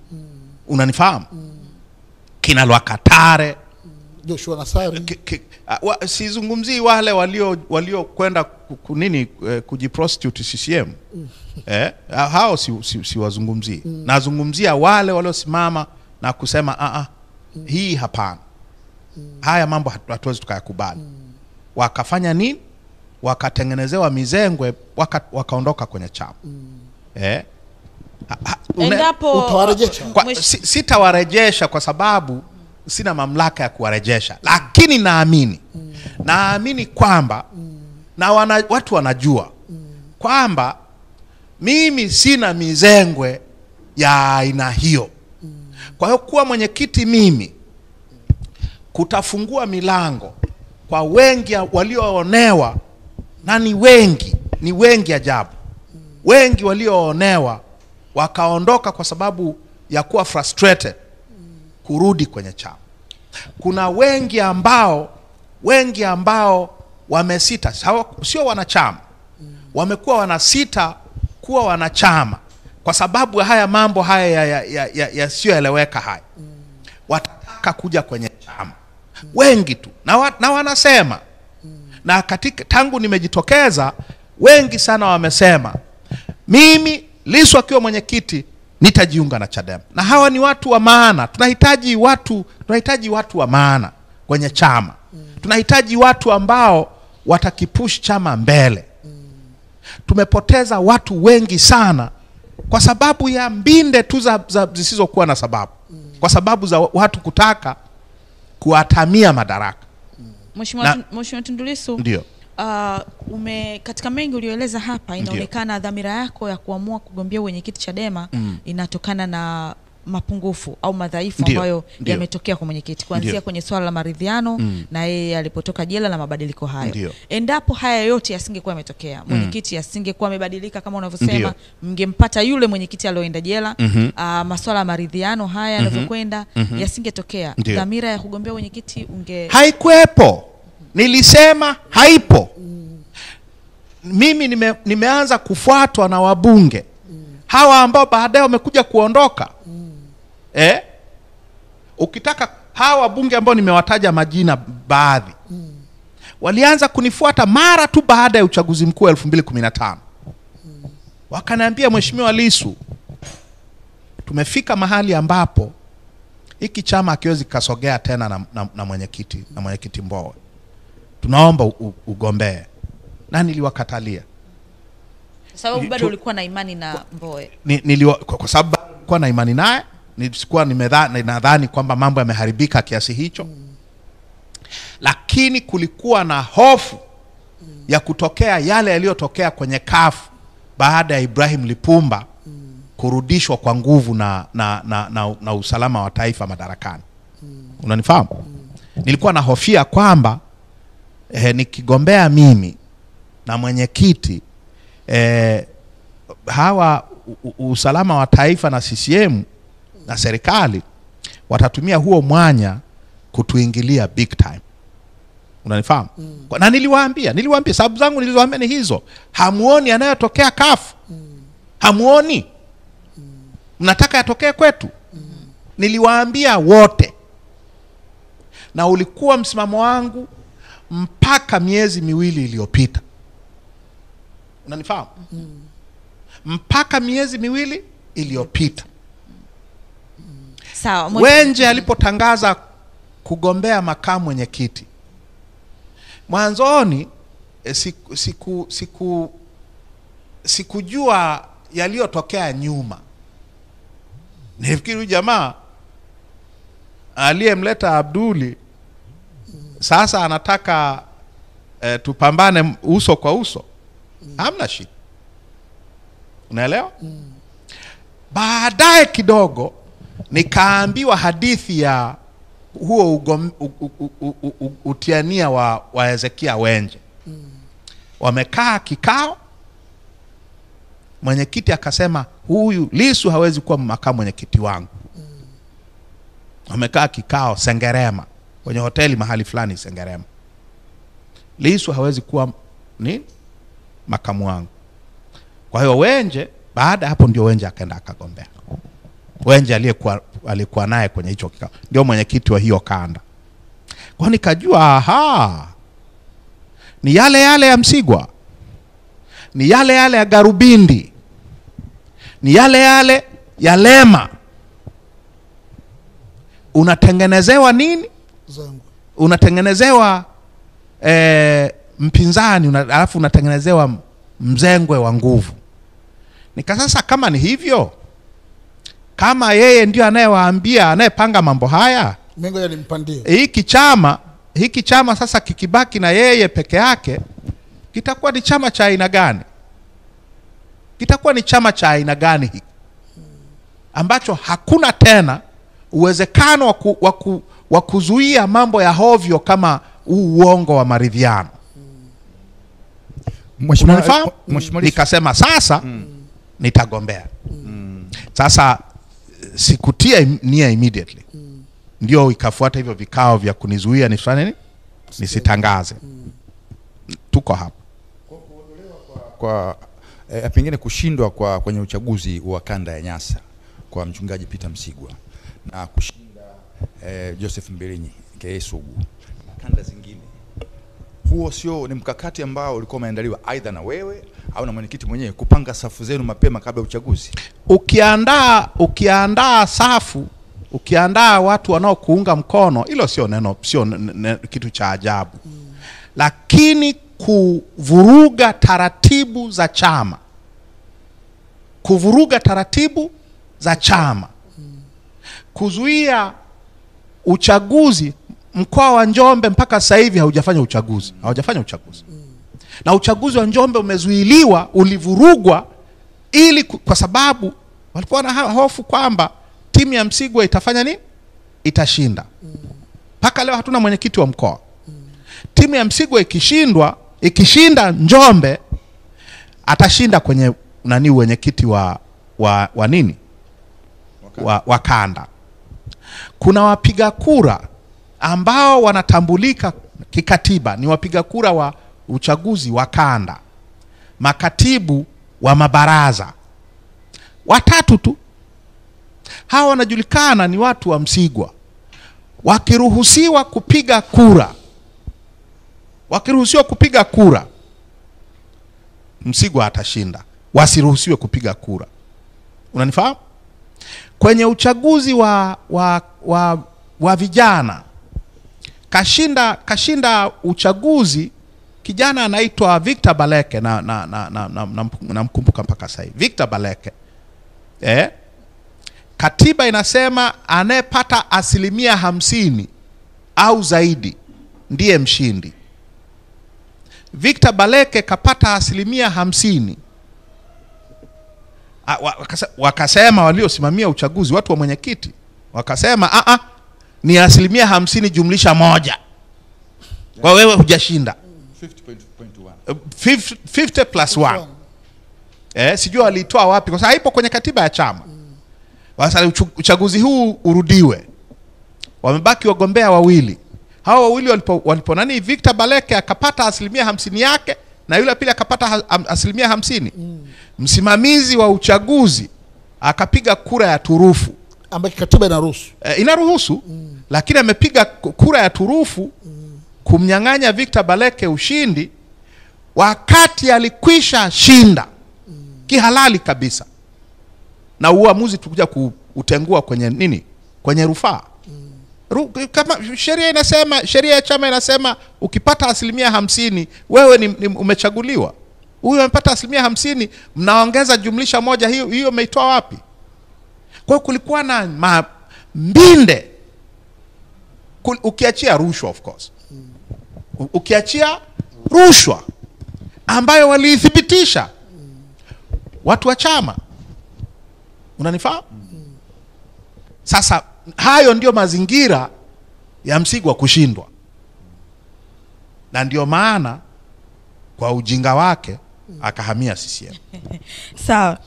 Unanifahamu? Kina Lwakatare, Joshua Nassari. Sizungumzii wale walio kwenda kunini kujiprostitute CCM. Hao siwazungumzii. Nazungumzia wale waliosimama na kusema hii hapana. Haya mambo hatuwezi tukayakubali. Wakafanya nini? Wakatengenezewa mizengwe, wakaondoka kwenye chama. Utawarejesha? Sitawarejesha kwa sababu sina mamlaka ya kuwarejesha, lakini naamini kwamba na watu wanajua kwamba mimi sina mizengwe ya aina hiyo. Kwa hiyo kuwa mwenyekiti mimi kutafungua milango kwa wengi walioonewa, na ni wengi ajabu. Wengi walioonewa wakaondoka kwa sababu ya kuwa frustrated kurudi kwenye chama. Kuna wengi ambao wamesita, sio wanachama, wamekuwa wanasita kuwa wanachama kwa sababu haya mambo haya yasiyoeleweka haya. Wataka kuja kwenye chama. Wengi tu. Na wanasema, na tangu nimejitokeza wengi sana wamesema mimi Lissu akiwa mwenyekiti nitajiunga na Chadema. Na hawa ni watu wa maana. Tunahitaji watu wa maana kwenye chama. Tunahitaji watu ambao watakipush chama mbele. Tumepoteza watu wengi sana kwa sababu ya mbinde tu zisizokuwa na sababu. Kwa sababu za watu kutaka kuatamia madaraka. Mheshimiwa Tundu Lissu, ndio. Katika mengi ulioeleza hapa inaonekana dhamira yako ya kuamua kugombea mwenyekiti Chadema inatokana na mapungufu au madhaifu ambayo yametokea kwa mwenyekiti kuanzia kwenye swala la maridhiano na yeye alipotoka jela na mabadiliko hayo. Endapo haya yote yasingekuwa yametokea, mwenyekiti asingekuwa amebadilika kama unavyosema, mngempata yule mwenyekiti alioenda jela, masuala ya maridhiano haya yanavyokwenda yasingetokea, dhamira ya kugombea mwenyekiti haikuepo. Nilisema haipo. Mimi nimeanza kufuatwa na wabunge hawa ambao baadaye wamekuja kuondoka. Ukitaka hawa wabunge ambao nimewataja majina baadhi, walianza kunifuata mara tu baada ya uchaguzi mkuu 2015. Wakaniambia, Mheshimiwa Lissu, tumefika mahali ambapo hiki chama hakiwezi kasogea tena na mwenyekiti Mbowe. Tunaomba ugombee. Na niliwakatalia. Sababu bado ulikuwa na imani na Mbowe. Kwa sababu nilikuwa na imani naye, nilikuwa nadhani kwamba mambo yameharibika kiasi hicho. Lakini kulikuwa na hofu ya kutokea yale yaliyotokea kwenye CUF baada ya Ibrahim Lipumba kurudishwa kwa nguvu na usalama wa taifa madarakani. Unanifahamu? Nilikuwa na hofia kwamba nikigombea mimi na mwenyekiti, hawa usalama wa taifa na CCM na serikali watatumia huo mwanya kutuingilia big time. Unanifahamu? Na niliwaambia sababu zangu nilizoambia ni hizo. Hamuoni yanayotokea CUF? Hamuoni? Mnataka yatokee kwetu? Niliwaambia wote. Na ulikuwa msimamo wangu mpaka miezi miwili iliyopita. Unanifahamu? Mpaka miezi miwili iliyopita. Sawa. Wenje alipotangaza kugombea makamu mwenyekiti, mwanzoni sikujua yaliyotokea nyuma. Nifikiri jamaa aliyemleta Abduli sasa anataka tupambane uso kwa uso. Hamna shida. Unaelewa? Baadaye kidogo nikaambiwa hadithi ya huo utiania wa Hezekia Wenje. Wamekaa kikao, mwenyekiti akasema huyu Lissu hawezi kuwa makamu mwenyekiti wangu. Wamekaa kikao Sengerema, kwenye hoteli mahali fulani Sengerema. Lissu hawezi kuwa makamu wangu. Kwa hiyo Wenje, baada hapo ndio Wenje akaenda akagombea. Wenje alikuwa naye kwenye hicho kikao, ndio mwenyekiti wa hiyo kanda. Kwa nikajua ni yale ya Msigwa, ni yale ya Garubindi, ni yale ya Lema. Unatengenezewa nini? Unatengenezewa mpinzani, alafu unatengenezewa mzengwe wa nguvu. Sasa kama ni hivyo, kama yeye ndio anayewaambia, anayepanga mambo haya, Mengo nimpandie. Hiki chama sasa kikibaki na yeye peke yake, kitakuwa ni chama cha aina gani? Kitakuwa ni chama cha aina gani hiki? Ambacho hakuna tena uwezekano wa kuzuia mambo ya hovyo kama uongo wa maridhiano. Mheshimiwa, nikasema sasa nitagombea. Sasa sikutia nia immediately. Ndio ikafuata hivyo vikao vya kunizuia nifanye nini? Nisitangaze. Tuko hapa. Kwa pengine kushindwa kwenye uchaguzi wa kanda ya Nyasa kwa mchungaji Peter Msigwa na kushinda Joseph Mbilinyi Sugu na kanda zingine, huo sio ni mkakati ambao ulikuwa umeandaliwa aidha na wewe au na mwenyekiti mwenyewe kupanga safu zenu mapema kabla ya uchaguzi? Ukiandaa safu, ukiandaa watu wanaokuunga mkono, hilo sio kitu cha ajabu. Lakini kuvuruga taratibu za chama, kuzuia uchaguzi. Mkoa wa Njombe mpaka sasa hivi hawajafanya uchaguzi. Na uchaguzi wa Njombe umezuiliwa, ulivurugwa kwa sababu walikuwa na hofu kwamba timu ya Msigwa itafanya nini? Itashinda. Mpaka leo hatuna mwenyekiti wa mkoa. Timu ya Msigwa ikishinda Njombe, atashinda kwenye nani mwenyekiti wa nini? Wa kanda. Kuna wapiga kura ambao wanatambulika kikatiba, ni wapiga kura wa uchaguzi wa kanda, makatibu wa mabaraza, watatu tu. Hawa wanajulikana ni watu wa Msigwa. Wakiruhusiwa kupiga kura, Msigwa atashinda. Wasiruhusiwe kupiga kura. Unanifahamu? Kwenye uchaguzi wa vijana, kashinda uchaguzi kijana anaitwa Victor Baleke, na mkumbuka mpaka sasa. Victor Baleke. Katiba inasema anayepata 50% au zaidi ndiye mshindi. Victor Baleke kapata 50%. Wakasema waliosimamia uchaguzi, watu wa mwenyekiti, wakasema ni 50% jumlisha 1. Kwa wewe hujashinda. 50 plus 1. Sijui alitoa wapi, kwa sababu haipo kwenye katiba ya chama. Sasa uchaguzi huu urudiwe. Wamebaki wagombea wawili. Hao wawili walipo nani, Victor Baleke akapata 50% yake na yule pili akapata 50%. Msimamizi wa uchaguzi akapiga kura ya turufu, ambayo katiba inaruhusu. Inaruhusu. Lakini amepiga kura ya turufu kumnyang'anya Victor Baleke ushindi wakati alikwisha shinda kihalali kabisa. Na uamuzi tukuja kutengua kwenye nini? Kwenye rufaa. Kama sheria ya chama inasema ukipata 50% wewe ni umechaguliwa. Huyu amepata 50%, mnaongeza jumlisha 1, hiyo umeitoa wapi? Kwa hiyo kulikuwa na mbinde, ukiachia rushwa of course. Ukiachia rushwa ambayo waliithibitisha watu wa chama. Unanifahamu? Sasa hayo ndio mazingira ya Msigwa kushindwa. Na ndio maana kwa ujinga wake akahamia CCM. Sawa.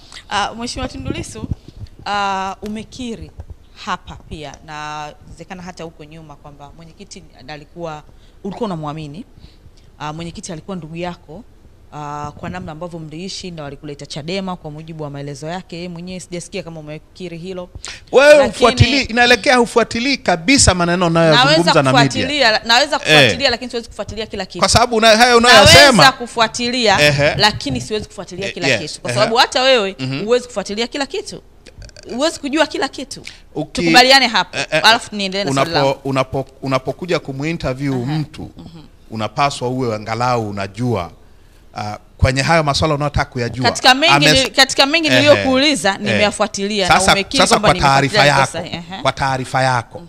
Mheshimiwa Tundu Lissu, umekiri hapa pia na inawezekana hata huko nyuma kwamba mwenyekiti ulikuwa unamwamini. Mwenyekiti alikuwa ndugu yako kwa namna ambavyo mliishi na walikuleta Chadema kwa mujibu wa maelezo yake yeye mwenyewe. Sijasikia kama umekiri hilo. Wewe ufuatilie, inaelekea hufuatilii kabisa maneno unayozungumza na media. Naweza kufuatilia lakini siwezi kufuatilia kila kitu. Kwa sababu hayo unayosema. Naweza kufuatilia lakini siwezi kufuatilia kila kitu. Kwa sababu hata wewe huwezi kufuatilia kila kitu. Huwezi kujua kila kitu. Tukubaliane hapo. Alafu niendelee na swali langu. Unapokuja kumuinterview mtu, unapaswa uwe angalau unajua kwenye hayo masuala unayotaka kuyajua. Katika mengi niliyokuuliza nimeyafuatilia na umekiri kwamba nimefuatilia. Kwa taarifa yako,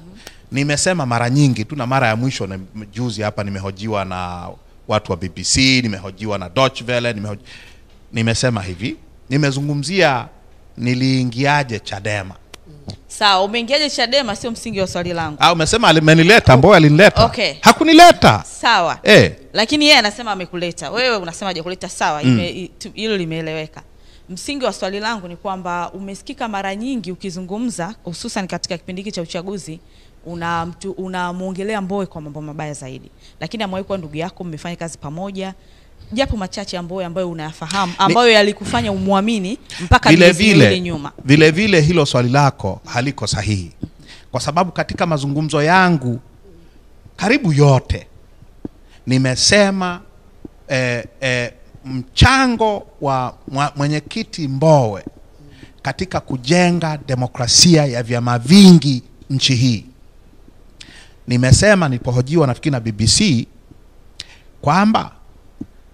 nimesema mara nyingi tu, na mara ya mwisho na juzi hapa nimehojiwa na watu wa BBC, nimehojiwa na Deutsche Welle, nimesema hivi, nimezungumzia niliingiaje Chadema. Sawa, umeingiaje Chadema sio msingi wa swali langu. Umesema amenileta, Mbowe alinileta. Okay. Hakunileta. Sawa. Lakini yeye anasema amekuleta. Wewe unasema hajakuleta. Sawa, hilo limeeleweka. Msingi wa swali langu ni kwamba umesikika mara nyingi ukizungumza, hususan katika kipindi hiki cha uchaguzi, unamuongelea Mbowe kwa mambo mabaya zaidi. Lakini amewahi kuwa ndugu yako, mmefanya kazi pamoja. Japo machache ambayo unayafahamu, ambayo yalikufanya umwamini mpaka vile nyuma. Vile hilo swali lako haliko sahihi. Kwa sababu katika mazungumzo yangu karibu yote nimesema mchango wa mwenyekiti Mbowe katika kujenga demokrasia ya vyama vingi nchi hii. Nimesema nilipohojiwa nafikiri na BBC kwamba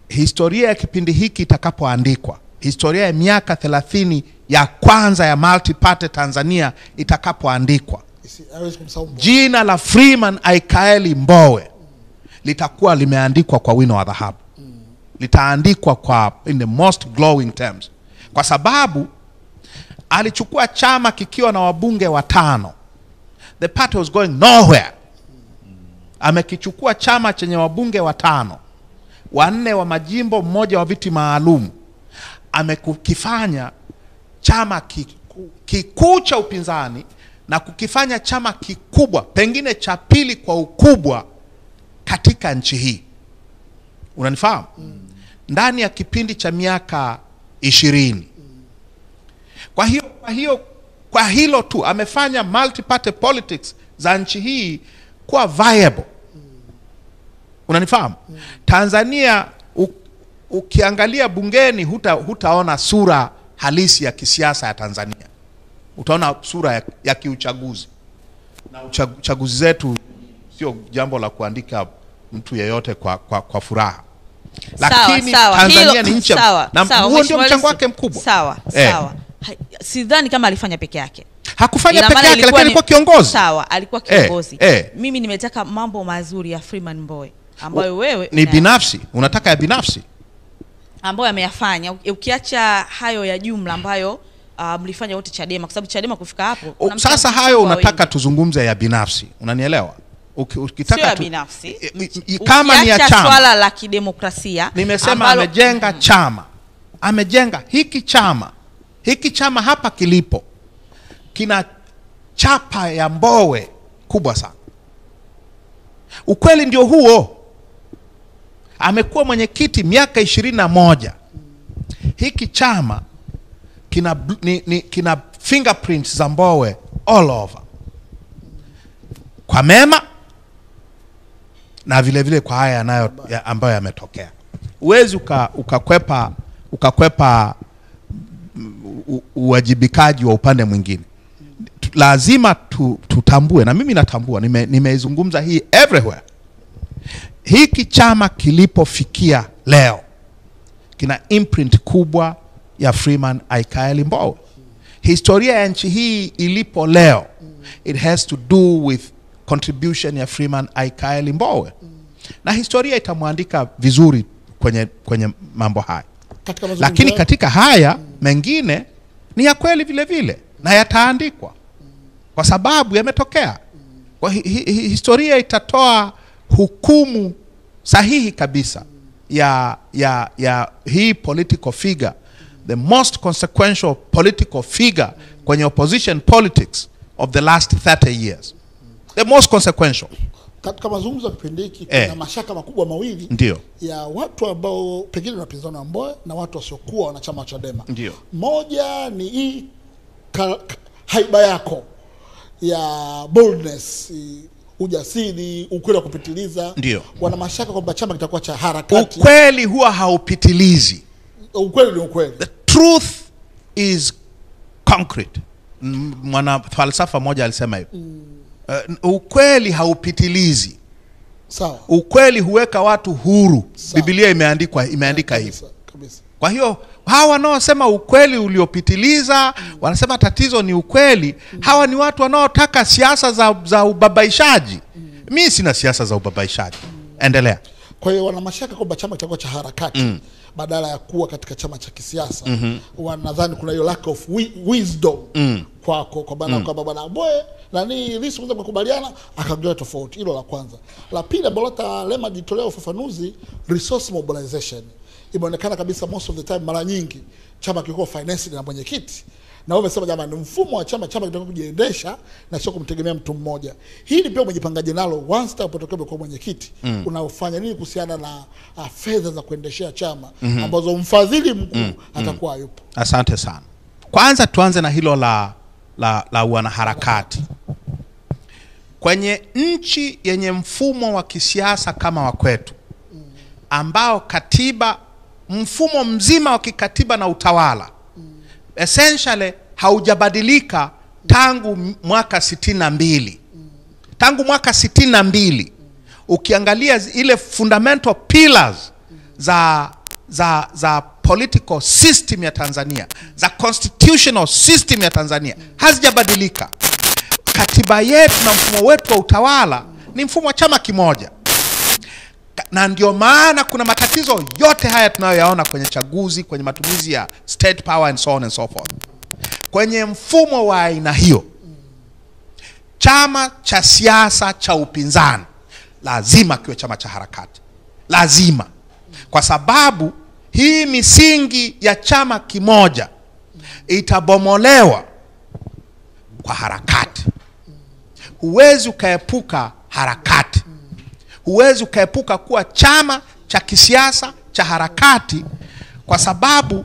historia ya kipindi hiki itakapoandikwa, historia ya miaka 30 ya kwanza ya multi-party Tanzania itakapoandikwa, jina la Freeman Aikaeli Mbowe litakuwa limeandikwa kwa wino wa dhahabu. Litaandikwa in the most glowing terms. Kwa sababu alichukua chama kikiwa na wabunge 5. The party was going nowhere. Amekichukua chama chenye wabunge 5, 4 wa majimbo, 1 wa viti maalum. Amekifanya chama kikuu cha upinzani na kukifanya chama kikubwa, pengine cha pili kwa ukubwa katika nchi hii. Unanifahamu? Ndani ya kipindi cha miaka 20. Kwa hilo tu amefanya multi-party politics za nchi hii kuwa viable. Unanifahamu? Tanzania ukiangalia bungeni hutaona sura halisi ya kisiasa ya Tanzania. Utaona sura ya kiuchaguzi. Na uchaguzi zetu sio jambo la kuandika mtu yeyote kwa furaha. Lakini Tanzania ni nchi, na huo ndio mchango wake mkubwa. Sawa. Sidhani kama alifanya peke yake. Hakufanya peke yake, lakini alikuwa kiongozi. Sawa, alikuwa kiongozi. Mimi nimetaka mambo mazuri ya Freeman Mbowe ambayo wewe ni binafsi, unataka ya binafsi ambayo ameyafanya, ukiacha hayo ya jumla ambayo mlifanya wote Chadema, kwa sababu Chadema kufika hapo. Sasa hayo unataka tuzungumze ya binafsi, unanielewa? Ukitaka binafsi, kama ni ya chama, swala la kidemokrasia, nimesema amejenga chama, amejenga hiki chama hapa kilipo kina chapa ya Mbowe kubwa sana. Ukweli ndio huo. Amekuwa mwenyekiti miaka 21. Hiki chama kina fingerprints za Mbowe all over, kwa mema na vile vile kwa haya ambayo yametokea. Uwezi ukakwepa uwajibikaji wa upande mwingine. Lazima tutambue, na mimi natambua, nimeizungumza hii everywhere. Hiki chama kilipofikia leo kina imprint kubwa ya Freeman Aikaeli Mbowe. Historia ya nchi hii ilipo leo, it has to do with contribution ya Freeman Aikaeli Mbowe. Na historia itamwandika vizuri kwenye mambo haya. Lakini katika haya mengine ni ya kweli vile vile, na yataandikwa kwa sababu yametokea. Kwa historia itatoa hukumu sahihi kabisa ya hii political figure, the most consequential political figure kwenye opposition politics of the last 30 years. The most consequential. Katika mazungumzo ya kipindi hiki kuna mashaka makubwa mawili. Ndio. Ya watu ambao pengine wanapinzana na Mbowe na watu wasiokuwa wanachama cha Chadema. Ndio. Moja ni hii haiba yako ya boldness, ujasiri, ukweli wa kupitiliza. Ndio. Wana mashaka kwamba chama kitakuwa cha harakati. Ukweli huwa haupitilizi. Ukweli ni ukweli. The truth is concrete. Mwana falsafa moja alisema hivyo. Ukweli haupitilizi. Sawa. Ukweli huweka watu huru. Sawa. Biblia imeandika hivyo. Kwa hiyo hawa wanaosema ukweli uliopitiliza, wanasema tatizo ni ukweli, hawa ni watu wanaotaka siasa za ubabaishaji. Mimi sina siasa za ubabaishaji. Endelea. Kwa hiyo wana mashaka kwamba chama kitakuwa cha harakati badala ya kuwa katika chama cha kisiasa. Wanadhani kuna hiyo lack of wisdom kwako, kwa bana kwa baba Mbowe na ni Lissu mmoja kukubaliana akaongea tofauti. Hilo la kwanza. La pili ambalo Lema jitolea ufafanuzi, resource mobilization. Imeonekana kabisa most of the time, mara nyingi chama kilikuwa financed na mwenyekiti. Na wao wamesema jamani, mfumo wa chama kinataka kujiendesha na sio kumtegemea mtu mmoja. Hili pia umejipangaje nalo once utakapotoka kwa mwenyekiti? Unaofanya nini kuhusiana na fedha za kuendeshea chama ambazo mfadhili mkuu atakuwa yupo? Asante sana. Kwanza tuanze na hilo la wanaharakati. Kwenye nchi yenye mfumo wa kisiasa kama wa kwetu, ambao katiba, mfumo mzima wa kikatiba na utawala essentially haujabadilika tangu mwaka 62. Tangu mwaka 62 ukiangalia ile fundamental pillars za political system ya Tanzania, za constitutional system ya Tanzania hazijabadilika. Katiba yetu na mfumo wetu wa utawala ni mfumo wa chama kimoja. Na ndio maana kuna matatizo yote haya tunayoyaona kwenye chaguzi, kwenye matumizi ya state power and so on and so forth. kwenye mfumo wa aina hiyo, chama cha siasa cha upinzani lazima kiwe chama cha harakati, lazima, kwa sababu hii misingi ya chama kimoja itabomolewa kwa harakati. Huwezi ukaepuka harakati, huwezi ukaepuka kuwa chama cha kisiasa cha harakati, kwa sababu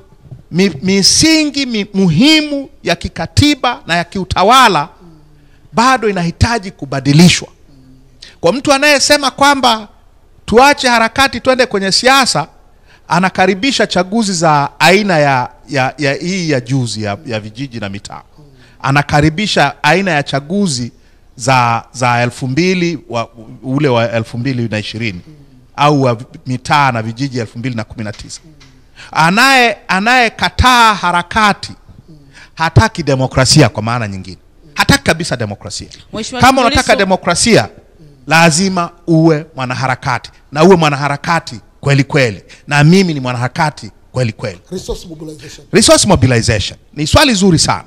misingi muhimu ya kikatiba na ya kiutawala bado inahitaji kubadilishwa. Kwa mtu anayesema kwamba tuache harakati twende kwenye siasa, anakaribisha chaguzi za aina ya hii ya juzi ya vijiji na mitaa. Anakaribisha aina ya chaguzi za 2000 ule wa 2020 au wa mitaa na vijiji 2019. Anayekataa harakati hataki demokrasia, kwa maana nyingine hataki kabisa demokrasia. Kama unataka demokrasia, lazima uwe mwanaharakati, na uwe mwanaharakati kweli kweli, na mimi ni mwanaharakati kweli kweli. Resource mobilization ni swali zuri sana.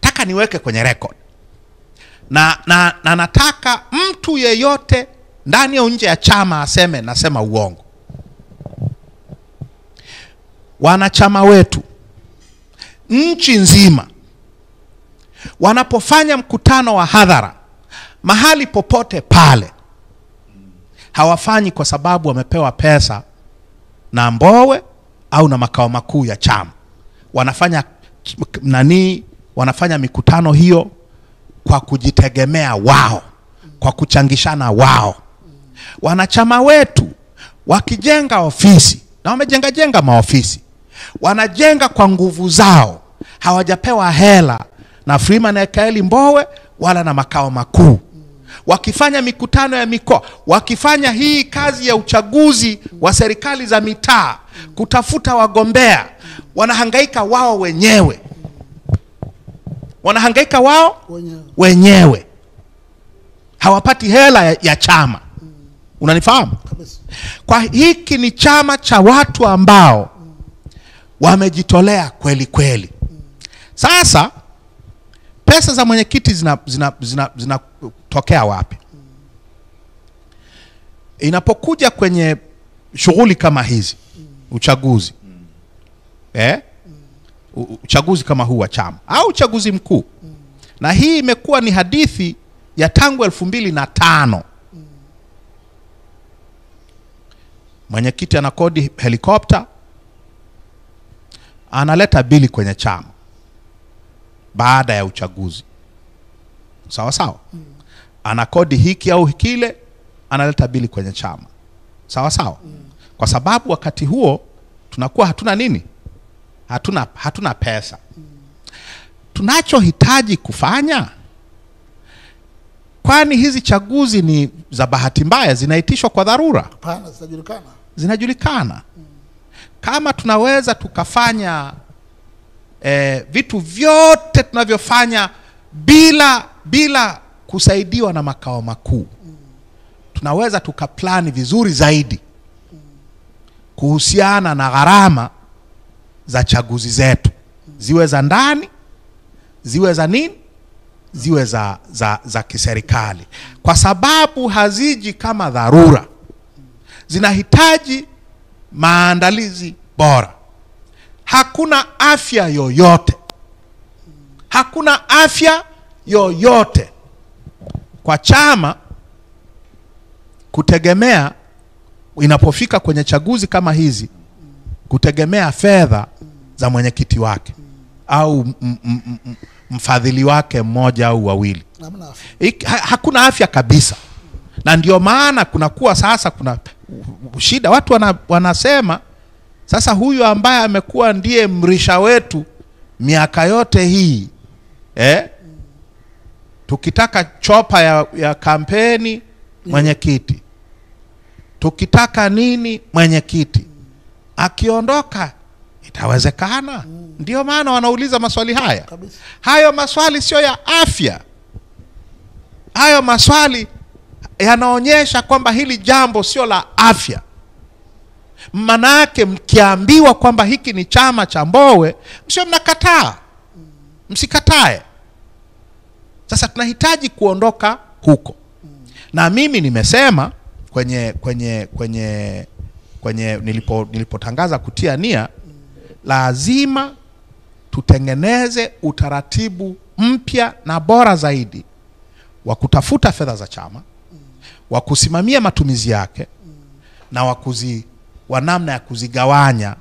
Taka niweke kwenye record, na nataka mtu yeyote ndani au nje ya chama aseme nasema uongo. Wanachama wetu nchi nzima wanapofanya mkutano wa hadhara mahali popote pale, hawafanyi kwa sababu wamepewa pesa na Mbowe au na makao makuu ya chama. Wanafanya mikutano hiyo kwa kujitegemea wao, kwa kuchangishana wao. Wanachama wetu wakijenga ofisi, na wamejenga maofisi, wanajenga kwa nguvu zao, hawajapewa hela na Freeman Aikaeli Mbowe wala na makao makuu. Wakifanya mikutano ya mikoa, wakifanya hii kazi ya uchaguzi wa serikali za mitaa, kutafuta wagombea, wanahangaika wao wenyewe. Wanahangaika wao wenyewe. Hawapati hela ya chama. Unanifahamu? Kwa hiki ni chama cha watu ambao wamejitolea kweli kweli. Sasa pesa za mwenyekiti zinatokea wapi? Inapokuja kwenye shughuli kama hizi, uchaguzi, uchaguzi kama huu wa chama au uchaguzi mkuu, na hii imekuwa ni hadithi ya tangu 2005. Mwenyekiti anakodi helikopta, analeta bili kwenye chama baada ya uchaguzi. Sawa sawa. Anakodi hiki au kile, analeta bili kwenye chama. Sawa sawa. Kwa sababu wakati huo tunakuwa hatuna nini? Hatuna pesa. Tunachohitaji kufanya, kwani hizi chaguzi ni za bahati mbaya, zinaitishwa kwa dharura? Hapana, zinajulikana. Kama tunaweza tukafanya vitu vyote tunavyofanya bila kusaidiwa na makao makuu, tunaweza tukaplani vizuri zaidi kuhusiana na gharama za chaguzi zetu, ziwe za ndani, ziwe za nini, ziwe za kiserikali, kwa sababu haziji kama dharura, zinahitaji maandalizi bora. Hakuna afya yoyote kwa chama kutegemea, inapofika kwenye chaguzi kama hizi, kutegemea fedha za mwenyekiti wake au mfadhili wake mmoja au wawili. Hakuna afya kabisa. Na ndio maana kunakuwa sasa kuna shida. Watu wanasema sasa, huyu ambaye amekuwa ndiye mrisha wetu miaka yote hii, tukitaka chopa ya kampeni, mwenyekiti, tukitaka nini, mwenyekiti, akiondoka itawezekana? Ndio maana wanauliza maswali haya. Hayo maswali sio ya afya. Hayo maswali yanaonyesha kwamba hili jambo sio la afya. Manake mkiambiwa kwamba hiki ni chama cha Mbowe, msio mnakataa. msikatae. Sasa tunahitaji kuondoka huko. Na mimi nimesema kwenye nilipotangaza kutia nia, lazima tutengeneze utaratibu mpya na bora zaidi wa kutafuta fedha za chama, wa kusimamia matumizi yake, na wa namna ya kuzigawanya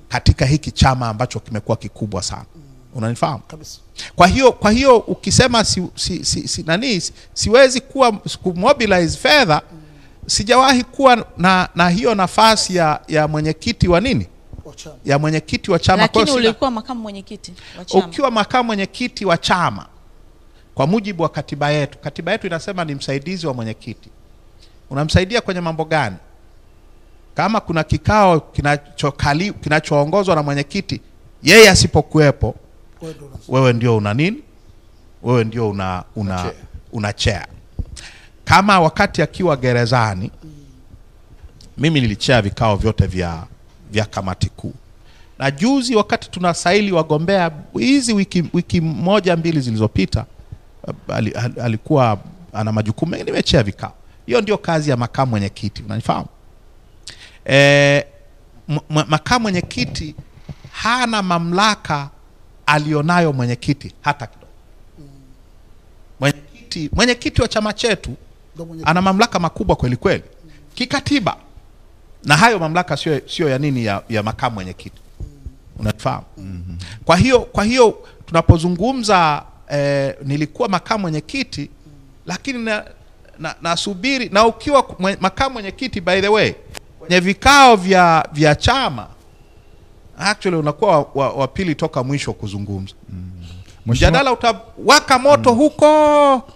katika hiki chama ambacho kimekuwa kikubwa sana. Unanifahamu? Kabisa. Kwa hiyo ukisema siwezi kumobilize fedha, sijawahi kuwa na hiyo nafasi ya mwenyekiti wa nini? Ya mwenyekiti wa chama. Lakini ulikuwa makamu mwenyekiti wa chama. Ukiwa makamu mwenyekiti wa chama, kwa mujibu wa katiba yetu inasema ni msaidizi wa mwenyekiti. Unamsaidia kwenye mambo gani? Kama kuna kikao kinachoongozwa na mwenyekiti, yeye asipokuepo, wewe ndio una nini? Wewe ndio una chair. Kama wakati akiwa gerezani, mimi nilichair vikao vyote vya kamati kuu. Na juzi wakati tunasaili wagombea, hizi wiki moja mbili zilizopita, alikuwa ana majukumu mengi, nimechair vikao. Hiyo ndio kazi ya makamu mwenyekiti, unanifahamu? Makamu mwenyekiti hana mamlaka alionayo mwenyekiti hata kidogo. Mwenyekiti wa chama chetu ana mamlaka makubwa kweli kweli kikatiba, na hayo mamlaka sio ya nini, ya makamu mwenyekiti. Unafahamu? Kwa hiyo tunapozungumza nilikuwa makamu mwenyekiti, lakini nasubiri na ukiwa makamu mwenyekiti, by the way, kwenye vikao vya chama actually unakuwa wa pili toka mwisho kuzungumza. Mjadala utawaka moto huko,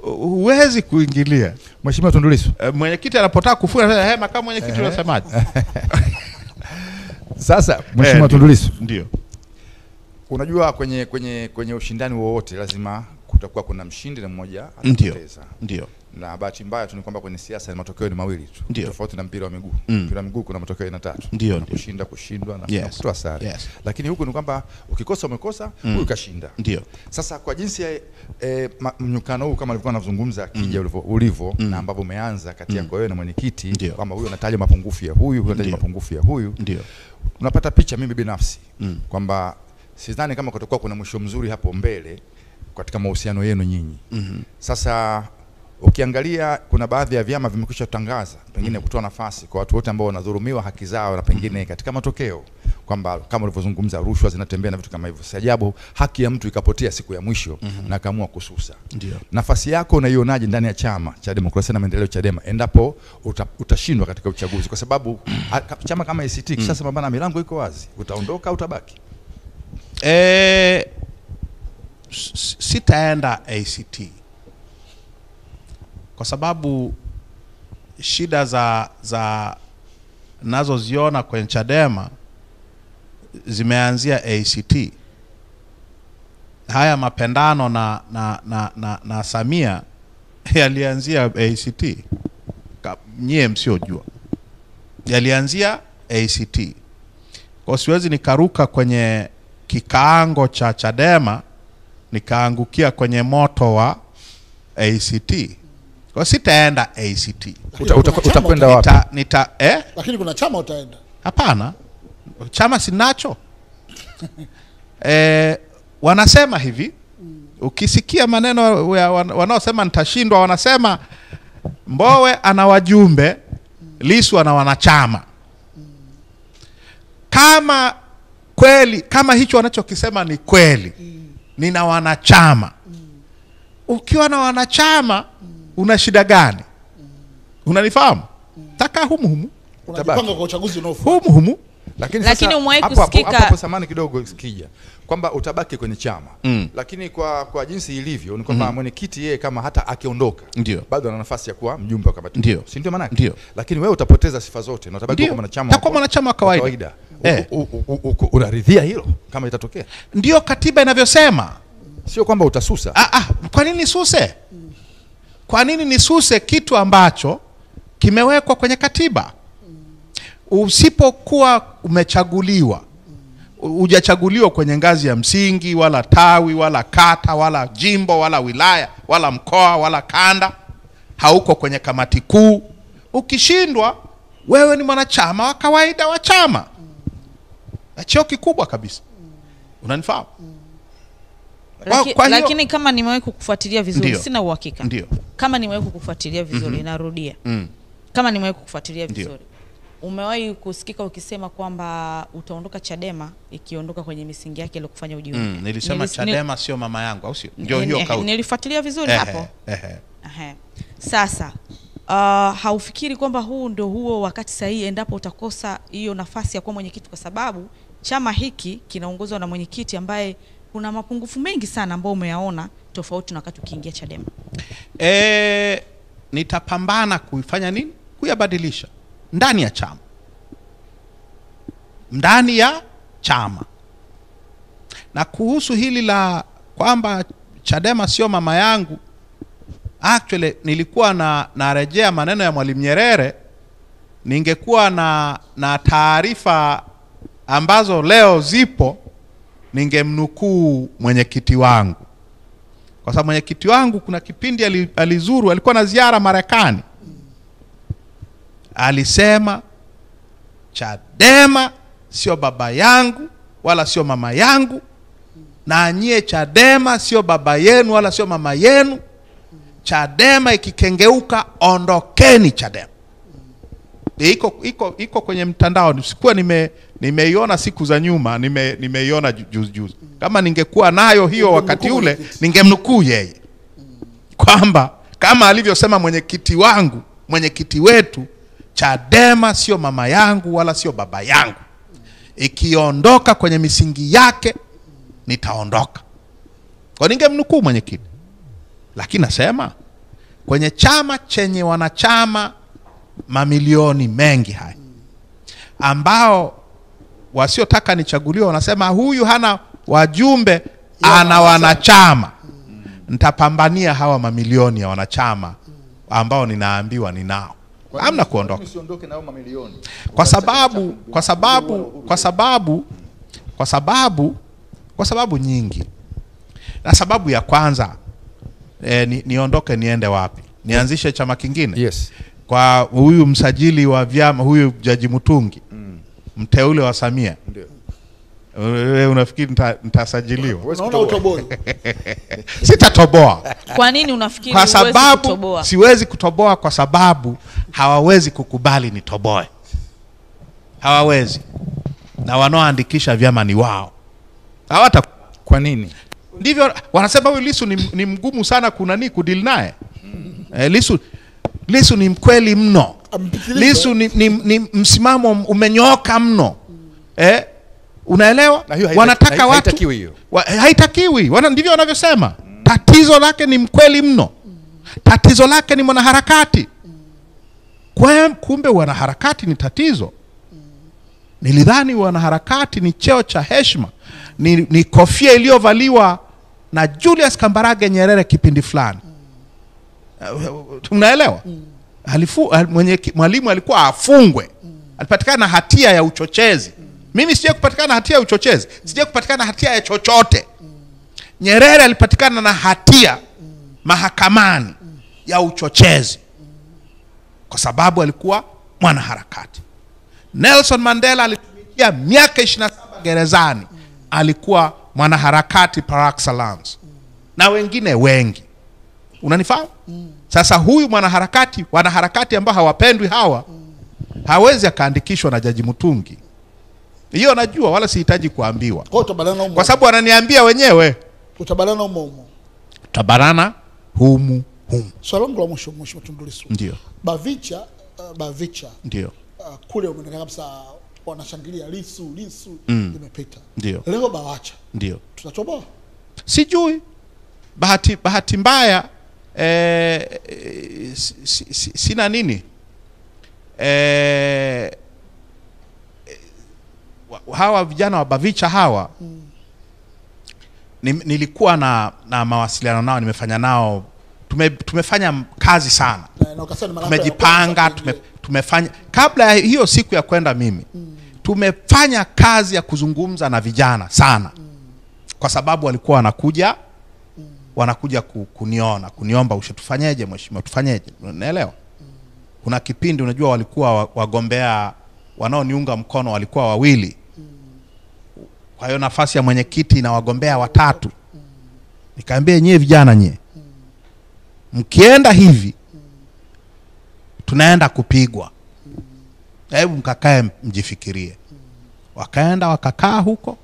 huwezi kuingilia. Mheshimiwa Tundu Lissu, mwenyekiti anapotaka kufunga, makamu mwenyekiti unasemaje? Sasa Mheshimiwa Tundu Lissu, ndio unajua kwenye ushindani wowote lazima kutakuwa kuna mshindi na mmoja atapoteza. Ndio. Na bahati mbaya tu ni kwamba kwenye siasa matokeo ni mawili tu. Tofauti na mpira wa miguu. Mpira wa miguu kuna matokeo aina tatu. Ndio. Kushinda, kushindwa na kutoa sare. Lakini huku ni kwamba ukikosa umekosa, huyu kashinda. Ndio. Sasa kwa jinsi ya mnyukano huu kama alivyokuwa anazungumza kija ulivyo na ambapo umeanza kati yako wewe na mwenyekiti, kwamba huyu anataja mapungufu ya huyu, huyu anataja mapungufu ya huyu. Ndio. Unapata picha mimi binafsi kwamba sidhani kama kutakuwa kuna mwisho mzuri hapo mbele katika mahusiano yenu nyinyi. Sasa ukiangalia kuna baadhi ya vyama vimekwisha kutangaza pengine kutoa nafasi kwa watu wote ambao wanadhulumiwa haki zao, na pengine katika matokeo kwamba kama ulivyozungumza rushwa zinatembea na vitu kama hivyo. Si ajabu haki ya mtu ikapotea siku ya mwisho na kaamua kususa. Ndio. Nafasi yako unaionaje ndani ya chama cha Demokrasia na Maendeleo, Chadema, endapo utashindwa katika uchaguzi? Kwa sababu chama kama ACT kishasema bana, milango iko wazi, utaondoka utabaki. Sitaenda ACT kwa sababu shida za nazoziona kwenye Chadema zimeanzia ACT. Haya mapendano na Samia yalianzia ACT. Nyie msiojua, yalianzia ACT. Kwa siwezi nikaruka kwenye kikaango cha Chadema nikaangukia kwenye moto wa ACT. Kwa sitaenda ACT. Utakwenda wapi? Lakini kuna chama utaenda. Hapana. Chama sinacho. Wanasema hivi, ukisikia maneno wanaosema nitashindwa, wanasema Mbowe ana wajumbe, Lissu ana wanachama. Kama kweli, kama hicho wanachokisema ni kweli, nina wanachama. Ukiwa na wanachama una shida gani? Unanifahamu? Taka humu unajipanga kwa uchaguzi unaofuata. Humu. Lakini umewahi kusikika hapo samani kidogo sikija kwamba utabaki kwenye chama. Lakini kwa jinsi ilivyo ni kwamba mwenyekiti yeye kama hata akiondoka bado ana nafasi ya kuwa mjumbe wa kamati. Si ndio maana yake? Lakini wewe utapoteza sifa zote na utabaki kama mwanachama wa kawaida. Unaridhia hilo kama itatokea? Ndio katiba inavyosema. Sio kwamba utasusa. Kwa nini nisuse? Kwa nini nisuse kitu ambacho kimewekwa kwenye katiba? Usipokuwa umechaguliwa, hujachaguliwa kwenye ngazi ya msingi wala tawi wala kata wala jimbo wala wilaya wala mkoa wala kanda, hauko kwenye kamati kuu, ukishindwa wewe ni mwanachama wa kawaida wa chama. Cheo kikubwa kabisa. Unanifahamu? Lakini kama nimewahi kukufuatilia vizuri, sina uhakika. Ndio. Kama nimewahi kukufuatilia vizuri, narudia. Kama nimewahi kukufuatilia vizuri, umewahi kusikika ukisema kwamba utaondoka Chadema ikiondoka kwenye misingi yake ile kufanya ujiunge. Nilisema Chadema sio mama yangu, au sio? Ndio hiyo kauli. Nilifuatilia vizuri hapo. Sasa haufikiri kwamba huu ndio huo wakati sahihi endapo utakosa hiyo nafasi ya kuwa mwenyekiti, kwa sababu chama hiki kinaongozwa na mwenyekiti ambaye kuna mapungufu mengi sana ambayo umeyaona tofauti na wakati ukiingia Chadema? Nitapambana kuifanya nini? Kuyabadilisha ndani ya chama. Ndani ya chama. Na kuhusu hili la kwamba Chadema sio mama yangu, actually nilikuwa narejea maneno ya Mwalimu Nyerere. Ningekuwa na taarifa ambazo leo zipo, ningemnukuu mwenyekiti wangu. Kwa sababu mwenyekiti wangu kuna kipindi alizuru, alikuwa na ziara Marekani. Alisema Chadema sio baba yangu wala sio mama yangu, na nyie Chadema sio baba yenu wala sio mama yenu. Chadema ikikengeuka, ondokeni Chadema. Iko kwenye mtandao. Sikuwa nimeiona siku za nyuma, nimeiona juzi. Kama ningekuwa nayo hiyo wakati ule, ningemnukuu yeye kwamba kama alivyosema mwenyekiti wangu, mwenyekiti wetu, Chadema sio mama yangu wala sio baba yangu. Ikiondoka kwenye misingi yake, nitaondoka. Kwa ningemnukuu mwenyekiti. Lakini nasema kwenye chama chenye wanachama mamilioni mengi haya, ambao wasiotaka nichaguliwa wanasema huyu hana wajumbe, ana wanachama, nitapambania hawa mamilioni ya wanachama ambao ninaambiwa ninao. Hamna kuondoka. Usiondoke na hao mamilioni. Kwa sababu nyingi. Na sababu ya kwanza, niondoke niende wapi? Nianzishe chama kingine? Yes. Kwa huyu msajili wa vyama, huyu Jaji Mutungi, mteule wa Samia. Ndio. Wewe unafikiri nitasajiliwa? Unaona utoboi? Sitatoboa. Kwa nini unafikiri kwa sababu kutoboa? Siwezi kutoboa kwa sababu hawawezi kukubali nitoboe. Hawawezi. Na wanaoandikisha vyama ni wao. Hawata. Kwa nini? Ndivyo wanasema huyu Lissu ni mgumu sana kudeal naye. Lissu ni mkweli mno. Lissu ni msimamo umenyooka mno. Unaelewa? Wanataka watu haitakiwi. Ndivyo wanavyosema. Tatizo lake ni mkweli mno. Tatizo lake ni mwanaharakati. Kumbe wanaharakati ni tatizo. Nilidhani wanaharakati ni cheo cha heshima. Ni kofia iliyovaliwa na Julius Kambarage Nyerere kipindi fulani. Tunaelewa? Mwalimu alikuwa afungwe. Alipatikana na hatia ya uchochezi. Mimi sije kupatikana na hatia ya uchochezi. Sije kupatikana na hatia ya chochote. Nyerere alipatikana na hatia mahakamani ya uchochezi kwa sababu alikuwa mwanaharakati. Nelson Mandela alitumikia miaka 27 gerezani. Alikuwa mwanaharakati par excellence. Na wengine wengi. Unanifahamu? Sasa huyu wanaharakati ambao hawapendwi hawa, hawezi akaandikishwa na Jaji Mutungi. Hiyo najua, wala sihitaji kuambiwa. Kwa sababu wananiambia wenyewe. Utabanana humo. Utabanana humu. Swali la mwisho Tundu Lissu. Ndio. Bavicha. Ndio. Kule umeonekana kabisa wanashangilia Lissu imepita. Ndio. Leo Bawacha. Ndio. Tutatoboa? Sijui. Bahati mbaya sina nini. Hawa vijana wa Bavicha hawa nilikuwa na mawasiliano nao, nimefanya nao, tumefanya kazi sana. Tumejipanga, tumefanya kabla ya hiyo siku ya kwenda mimi. tumefanya kazi ya kuzungumza na vijana sana, kwa sababu walikuwa wanakuja kuniomba tufanyeje mheshimiwa, tufanyeje. Unaelewa? Kuna kipindi unajua walikuwa wagombea wanaoniunga mkono walikuwa wawili, kwa hiyo nafasi ya mwenyekiti na wagombea watatu. Nikaambia nyie vijana, nyie mkienda hivi tunaenda kupigwa, hebu mkakae mjifikirie. Wakaenda wakakaa huko,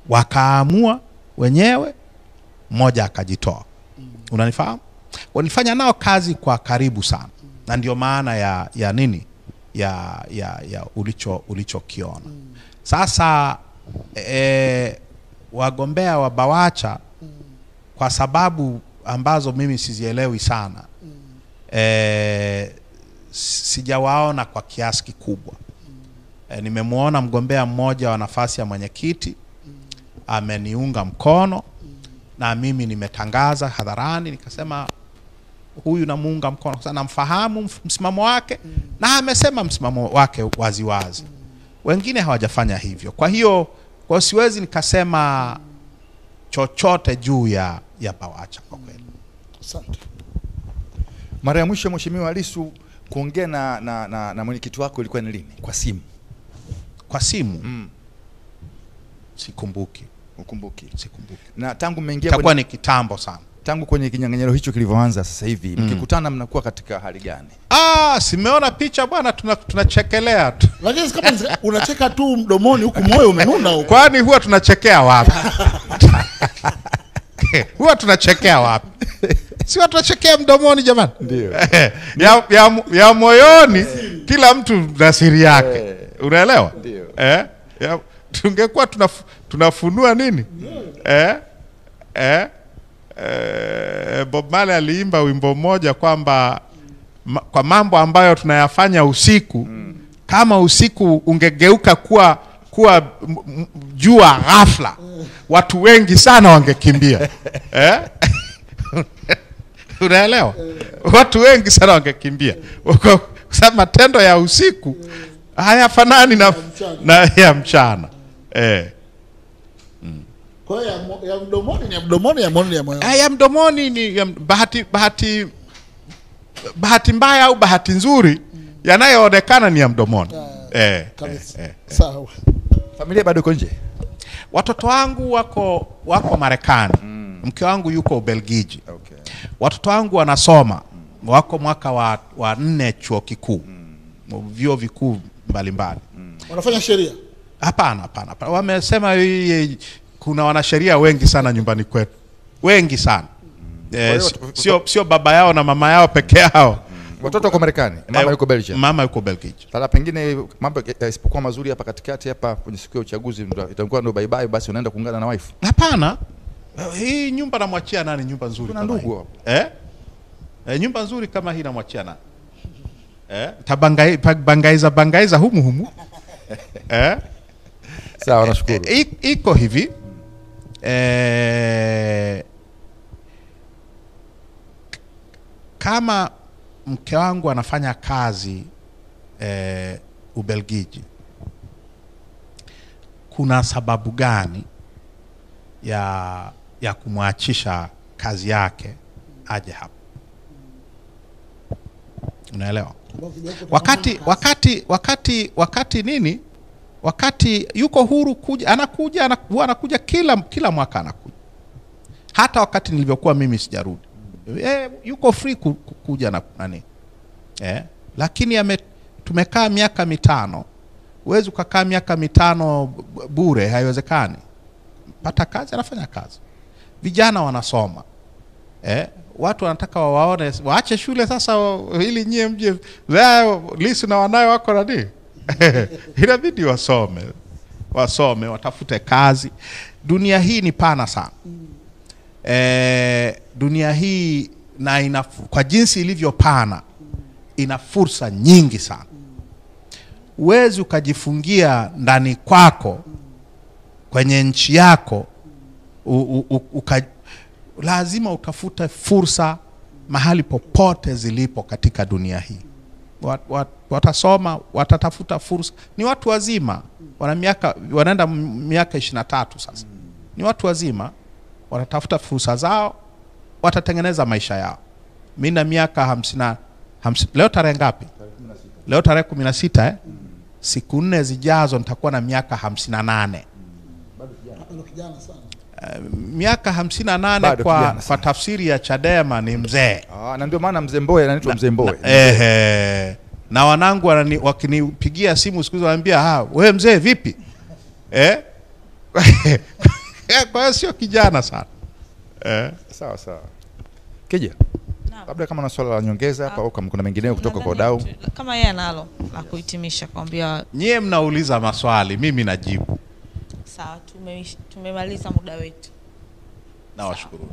wakaamua wenyewe, mmoja akajitoa. Unanifahamu? Walifanya nao kazi kwa karibu sana, na ndio maana ya nini ya ulichokiona. Sasa wagombea wa BAWACHA kwa sababu ambazo mimi sizielewi sana, sijawaona kwa kiasi kikubwa. Nimemuona mgombea mmoja wa nafasi ya mwenyekiti ameniunga mkono, na mimi nimetangaza hadharani nikasema huyu namuunga mkono kwa sababu namfahamu msimamo wake, na amesema msimamo wake wazi wazi. Wengine hawajafanya hivyo. Kwa hiyo siwezi nikasema chochote juu ya BAWACHA kwa kweli. Asante. Mara ya mwisho Mheshimiwa Lissu kuongea na mwenyekiti wako ilikuwa ni lini? Kwa simu? Kwa simu? Sikumbuki. Ukumbuki? Sikumbuki. Na tangu mmeingia itakuwa ni kitambo sana. Tangu kwenye kinyang'anyiro hicho kilivyoanza sasa hivi, mkikutana mnakuwa katika hali gani? Simeona picha bwana, tunachekelea tu. Lakini kama unacheka tu mdomoni, huku moyo umenuna huko. Kwani huwa tunachekea wapi? Huwa tunachekea wapi? Si watu tunachekea mdomoni jamani? Ndio. ya moyoni kila mtu na siri yake. Unaelewa? Ndio. Tungekuwa tunafunua nini? Bob Marley aliimba wimbo mmoja kwamba kwa mambo ambayo tunayafanya usiku, kama usiku ungegeuka kuwa jua ghafla, watu wengi sana wangekimbia. Unaelewa? Watu wengi sana wangekimbia. Kwa sababu matendo ya usiku hayafanani na ya mchana. Kwa hiyo ya mdomoni ni ya mdomoni, ya moyoni ni ya moyoni. Ya mdomoni ni bahati mbaya au bahati nzuri, yanayoonekana ni ya mdomoni. Sawa. Familia bado iko nje? Watoto wangu wako Marekani. Mke wangu yuko Ubelgiji. Okay. Watoto wangu wanasoma, wako mwaka wa 4 chuo kikuu. Vyuo vikuu mbalimbali. Wanafanya sheria? Hapana. Wamesema kuna wanasheria wengi sana nyumbani kwetu. Wengi sana. Sio baba yao na mama yao peke yao. Watoto wako Marekani, mama yuko Belgium. Mama yuko Belgiji. Sasa pengine mambo isipokuwa mazuri hapa katikati hapa kwenye siku ya uchaguzi itakuwa ndo bye bye, basi unaenda kuungana na wife. Hapana. Hii nyumba namwachia nani? Nyumba nzuri kuna kama ndugu hii. Nyumba nzuri kama hii namwachia nani? Bangaiza humu. Sawa, nashukuru. Iko hivi. Kama mke wangu anafanya kazi Ubelgiji, kuna sababu gani ya kumwachisha kazi yake aje hapa? Unaelewa? Wakati nini? Wakati yuko huru kuja, anakuja kila mwaka anakuja. Hata wakati nilivyokuwa mimi sijarudi, yuko free kuja na nani. Lakini tumekaa miaka 5. Uwezi ukakaa miaka 5 bure, haiwezekani. Pata kazi, anafanya kazi. Vijana wanasoma. Watu wanataka waone, waache shule sasa ili nyie mje Lissu na wanayo wako nani? Inabidi wasome, watafute kazi. Dunia hii ni pana sana. Dunia hii na kwa jinsi ilivyo pana, ina fursa nyingi sana. Uwezi ukajifungia ndani kwako kwenye nchi yako, lazima utafute fursa mahali popote zilipo katika dunia hii. watasoma, watatafuta fursa. Ni watu wazima, wanaenda miaka 23 sasa. Ni watu wazima, watatafuta fursa zao, watatengeneza maisha yao. Mimi na miaka 50. Leo tarehe ngapi? Leo tarehe 16 Siku 4 zijazo nitakuwa na miaka 58. Bado kijana sana. Miaka 58 kwa tafsiri ya Chadema ni mzee. Na ndio maana Mzee Mbowe anaitwa Mzee Mbowe. Na wanangu wakinipigia simu siku hizo wananiambia, wewe mzee vipi? Kwa hiyo sio kijana sana. Sawa sawa. Kija. Labda kama na swala la nyongeza hapa au kama kuna mengineo kutoka kwa wadau. Kama yeye analo la kuhitimisha kwambia. Nyie mnauliza maswali, mimi najibu. Sawa, tumemaliza muda wetu. Nawashukuru.